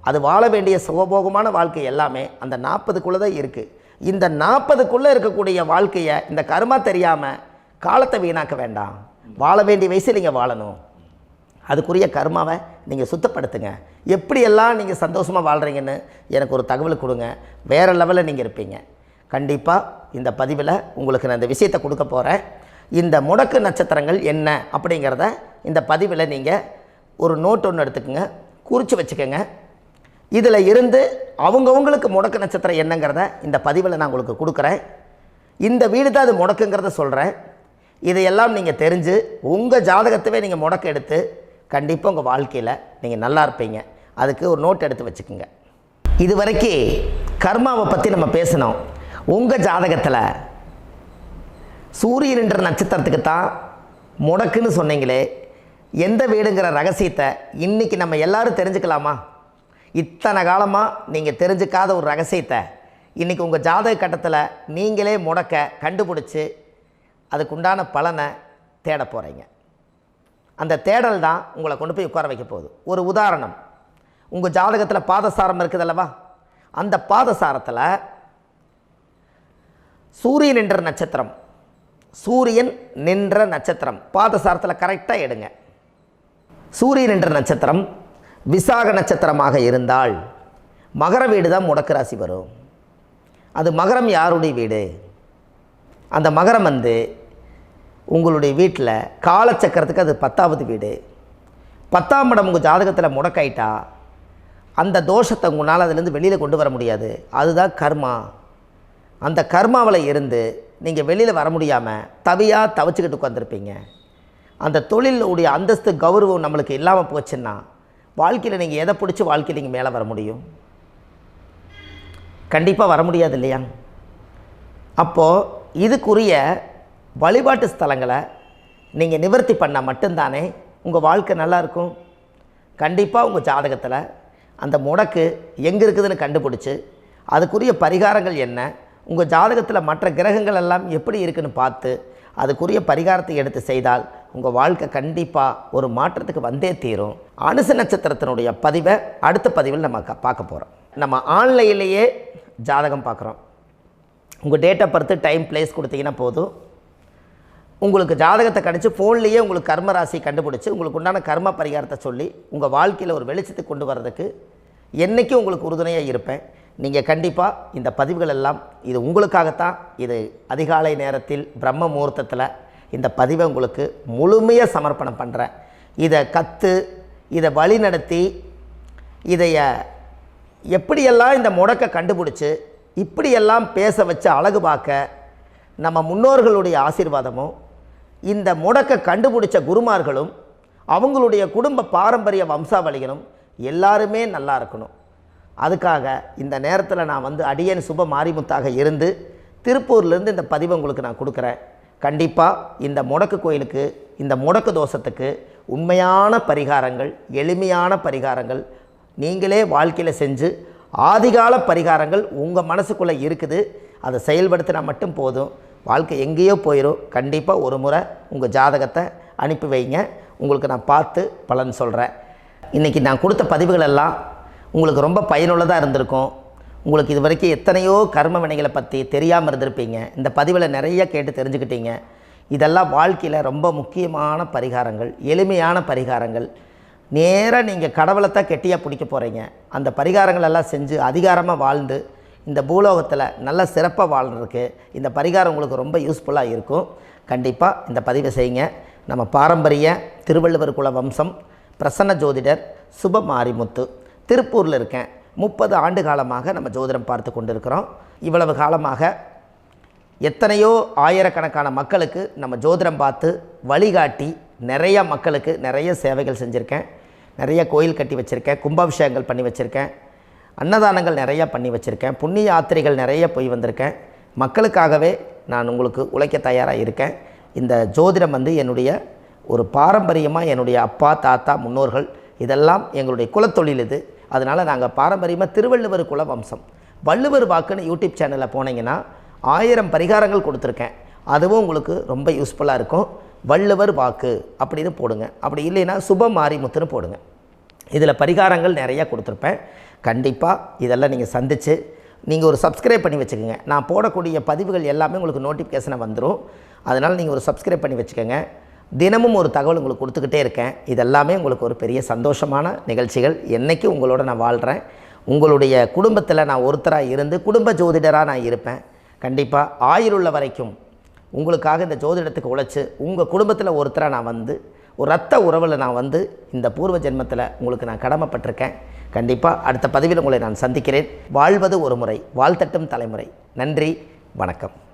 அது வாழ வேண்டிய சுகபோகமான வாழ்க்கை எல்லாமே அந்த 40க்குள்ளே தான் இருக்குது. இந்த 40க்குள்ளே இருக்கக்கூடிய வாழ்க்கையை இந்த கர்மா தெரியாமல் காலத்தை வீணாக்க வேண்டாம். வாழ வேண்டிய வயசில் நீங்கள் வாழணும். அதுக்குரிய கர்மாவை நீங்கள் சுத்தப்படுத்துங்க. எப்படியெல்லாம் நீங்கள் சந்தோஷமாக வாழ்கிறீங்கன்னு எனக்கு ஒரு தகவல் கொடுங்க. வேறு லெவலில் நீங்கள் இருப்பீங்க. கண்டிப்பாக இந்த பதிவில் உங்களுக்கு நான் இந்த விஷயத்தை கொடுக்க போகிறேன். இந்த முடக்கு நட்சத்திரங்கள் என்ன அப்படிங்கிறத இந்த பதிவில் நீங்கள் ஒரு நோட் ஒன்று எடுத்துக்கோங்க, குறித்து வச்சுக்கோங்க. இதில் இருந்து அவங்கவுங்களுக்கு முடக்கு நட்சத்திரம் என்னங்கிறத இந்த பதிவில் நான் உங்களுக்கு கொடுக்குறேன். இந்த வீடு தான் அது முடக்குங்கிறத சொல்கிறேன். இதையெல்லாம் நீங்கள் தெரிஞ்சு உங்கள் ஜாதகத்தவே நீங்கள் முடக்கு எடுத்து கண்டிப்பாக உங்கள் வாழ்க்கையில் நீங்கள் நல்லா இருப்பீங்க. அதுக்கு ஒரு நோட் எடுத்து வச்சுக்கோங்க. இது வரைக்கும் கர்மாவை பற்றி நம்ம பேசினோம். உங்கள் ஜாதகத்தில் சூரியன் என்ற நட்சத்திரத்துக்கு தான் முடக்குன்னு சொன்னீங்களே, எந்த வீடுங்கிற ரகசியத்தை இன்றைக்கி நம்ம எல்லோரும் தெரிஞ்சுக்கலாமா? இத்தனை காலமாக நீங்கள் தெரிஞ்சுக்காத ஒரு ரகசியத்தை இன்றைக்கி உங்கள் ஜாதக கட்டத்தில் நீங்களே முடக்க கண்டுபிடிச்சி அதுக்குண்டான பலனை தேட போகிறீங்க. அந்த தேடல் தான் உங்களை கொண்டு போய் உட்கார வைக்க போகுது. ஒரு உதாரணம், உங்கள் ஜாதகத்தில் பாதசாரம் இருக்குது அல்லவா? அந்த பாதசாரத்தில் சூரியன் என்ற நட்சத்திரம், சூரியன் நின்ற நட்சத்திரம் பாதசாரத்தில் கரெக்டாக எடுங்க. சூரியன் என்ற நட்சத்திரம் விசாக நட்சத்திரமாக இருந்தால் மகர வீடு தான் முடக்கு ராசி வரும். அது மகரம் யாருடைய வீடு? அந்த மகரம் வந்து உங்களுடைய வீட்டில் காலச்சக்கரத்துக்கு அது 10வது வீடு. 10ஆம் இடம் உங்கள் ஜாதகத்தில் முடக்காயிட்டா அந்த தோஷத்தை உங்களால் அதிலேருந்து வெளியில் கொண்டு வர முடியாது. அதுதான் கர்மா. அந்த கர்மாவில் இருந்து நீங்கள் வெளியில் வர முடியாமல் தவிச்சுக்கிட்டு உட்காந்துருப்பீங்க. அந்த தொழிலுடைய அந்தஸ்து கௌரவம் நம்மளுக்கு இல்லாமல் போச்சுன்னா வாழ்க்கையில் நீங்கள் எதை பிடிச்சி வாழ்க்கையில் நீங்கள் மேலே வர முடியும்? கண்டிப்பாக வர முடியாது இல்லையா? அப்போது இதுக்குரிய வழிபாட்டு ஸ்தலங்களை நீங்கள் நிவர்த்தி பண்ணால் மட்டும்தானே உங்கள் வாழ்க்கை நல்லாயிருக்கும். கண்டிப்பாக உங்கள் ஜாதகத்தில் அந்த முடக்கு எங்கே இருக்குதுன்னு கண்டுபிடிச்சி அதுக்குரிய பரிகாரங்கள் என்ன, உங்கள் ஜாதகத்தில் மற்ற கிரகங்கள் எல்லாம் எப்படி இருக்குன்னு பார்த்து அதுக்குரிய பரிகாரத்தை எடுத்து செய்தால் உங்கள் வாழ்க்கை கண்டிப்பாக ஒரு மாற்றத்துக்கு வந்தே தீரும். அனுச நட்சத்திரத்தினுடைய பதிவை அடுத்த பதிவில் நம்ம பார்க்க போகிறோம். நம்ம ஆன்லைன்லேயே ஜாதகம் பார்க்குறோம். உங்கள் date of birth, time, place கொடுத்தீங்கன்னா போதும். உங்களுக்கு ஜாதகத்தை கணிச்சு ஃபோன்லேயே உங்களுக்கு கர்ம ராசி கண்டுபிடிச்சி உங்களுக்கு உண்டான கர்ம பரிகாரத்தை சொல்லி உங்கள் வாழ்க்கையில் ஒரு வெளிச்சத்துக்கு கொண்டு வர்றதுக்கு என்றைக்கும் உங்களுக்கு உறுதுணையாக இருப்பேன். நீங்கள் கண்டிப்பாக இந்த பதிவுகள் எல்லாம் இது உங்களுக்காகத்தான். இது அதிகாலை நேரத்தில் பிரம்ம முகூர்த்தத்தில் இந்த பதிவை உங்களுக்கு முழுமையாக சமர்ப்பணம் பண்ணுறேன். இதை இதை வழி நடத்தி இதைய எப்படியெல்லாம் இந்த முடக்கை கண்டுபிடிச்சி இப்படியெல்லாம் பேச வச்சு அழகு பார்க்க நம்ம முன்னோர்களுடைய ஆசீர்வாதமும் இந்த முடக்கை கண்டுபிடிச்ச குருமார்களும் அவங்களுடைய குடும்ப பாரம்பரிய வம்சாவளிகளும் எல்லாருமே நல்லா இருக்கணும். அதுக்காக இந்த நேரத்தில் நான் வந்து அடியேன் சுப மாரிமுத்தாக இருந்து திருப்பூர்லேருந்து இந்த பதிவை உங்களுக்கு நான் கொடுக்குறேன். கண்டிப்பாக இந்த முடக்கு கோயிலுக்கு, இந்த முடக்கு தோஷத்துக்கு உண்மையான பரிகாரங்கள், எளிமையான பரிகாரங்கள் நீங்களே வாழ்க்கையில் செஞ்சு ஆதிகால பரிகாரங்கள் உங்கள் மனசுக்குள்ளே இருக்குது. அதை செயல்படுத்தினா மட்டும் போதும், வாழ்க்கை எங்கேயோ போயிடும். கண்டிப்பாக ஒரு முறை உங்கள் ஜாதகத்தை அனுப்பி வைங்க, உங்களுக்கு நான் பார்த்து பலன் சொல்கிறேன். இன்றைக்கி நான் கொடுத்த பதிவுகள் எல்லாம் உங்களுக்கு ரொம்ப பயனுள்ளதாக இருந்திருக்கும். உங்களுக்கு இது வரைக்கும் எத்தனையோ கர்ம வினைகளை பற்றி தெரியாமல் இருந்திருப்பீங்க. இந்த பதிவில் நிறைய கேட்டு தெரிஞ்சுக்கிட்டீங்க. இதெல்லாம் வாழ்க்கையில் ரொம்ப முக்கியமான பரிகாரங்கள், எளிமையான பரிகாரங்கள். நேராக நீங்கள் கடவுளை தான் கெட்டியாக பிடிக்க போகிறீங்க. அந்த பரிகாரங்கள் எல்லாம் செஞ்சு அதிகாரமாக வாழ்ந்து இந்த பூலோகத்தில் நல்ல சிறப்பாக வாழ்கிறதுக்கு இந்த பரிகாரம் உங்களுக்கு ரொம்ப யூஸ்ஃபுல்லாக இருக்கும். கண்டிப்பாக இந்த பதிவை செய்யுங்க. நம்ம பாரம்பரிய திருவள்ளுவர் குல வம்சம் பிரசன்ன ஜோதிடர் சுப மாரிமுத்து, திருப்பூரில் இருக்கேன். 30 ஆண்டு காலமாக நம்ம ஜோதிடம் பார்த்து கொண்டு இருக்கிறோம். இவ்வளவு காலமாக எத்தனையோ ஆயிரக்கணக்கான மக்களுக்கு நம்ம ஜோதிடம் பார்த்து வழிகாட்டி நிறைய மக்களுக்கு நிறைய சேவைகள் செஞ்சுருக்கேன். நிறைய கோயில் கட்டி வச்சுருக்கேன், கும்பாபிஷேகங்கள் பண்ணி வச்சுருக்கேன், அன்னதானங்கள் நிறையா பண்ணி வச்சுருக்கேன், புண்ணிய யாத்திரைகள் நிறைய போய் வந்திருக்கேன். மக்களுக்காகவே நான் உங்களுக்கு உழைக்க தயாராக இருக்கேன். இந்த ஜோதிடம் வந்து என்னுடைய ஒரு பாரம்பரியமாக என்னுடைய அப்பா, தாத்தா, முன்னோர்கள் இதெல்லாம் எங்களுடைய குலத்தொழில் இது. அதனால் நாங்கள் பாரம்பரியமாக திருவள்ளுவர் குல வம்சம். வள்ளுவர் வாக்குன்னு யூடியூப் சேனலில் போனீங்கன்னா 1000 பரிகாரங்கள் கொடுத்துருக்கேன். அதுவும் உங்களுக்கு ரொம்ப யூஸ்ஃபுல்லாக இருக்கும். வள்ளுவர் வாக்கு அப்படின்னு போடுங்க, அப்படி இல்லைன்னா சுப மாரிமுத்துன்னு போடுங்க. இதில் பரிகாரங்கள் நிறையா கொடுத்துருப்பேன். கண்டிப்பாக இதெல்லாம் நீங்கள் சந்தித்து நீங்கள் ஒரு சப்ஸ்கிரைப் பண்ணி வச்சுக்கோங்க. நான் போடக்கூடிய பதிவுகள் எல்லாமே உங்களுக்கு நோட்டிஃபிகேஷனை வந்துடும். அதனால் நீங்கள் ஒரு சப்ஸ்கிரைப் பண்ணி வச்சுக்கோங்க. தினமும் ஒரு தகவல் உங்களுக்கு கொடுத்துக்கிட்டே இருக்கேன். இதெல்லாமே உங்களுக்கு ஒரு பெரிய சந்தோஷமான நிகழ்ச்சிகள். என்றைக்கும் உங்களோட நான் வாழ்கிறேன். உங்களுடைய குடும்பத்தில் நான் ஒருத்தராக இருந்து குடும்ப ஜோதிடராக நான் இருப்பேன். கண்டிப்பாக ஆயுளுள்ள வரைக்கும் உங்களுக்காக இந்த ஜோதிடத்துக்கு உழைச்சி உங்கள் குடும்பத்தில் ஒருத்தராக நான் வந்து ஒரு ரத்த உறவில் நான் வந்து இந்த பூர்வ ஜென்மத்தில் உங்களுக்கு நான் கடமைப்பட்டிருக்கேன். கண்டிப்பாக அடுத்த பதிவில் உங்களை நான் சந்திக்கிறேன். வாழ்வது ஒரு முறை, வாழ்த்தட்டும் தலைமுறை. நன்றி, வணக்கம்.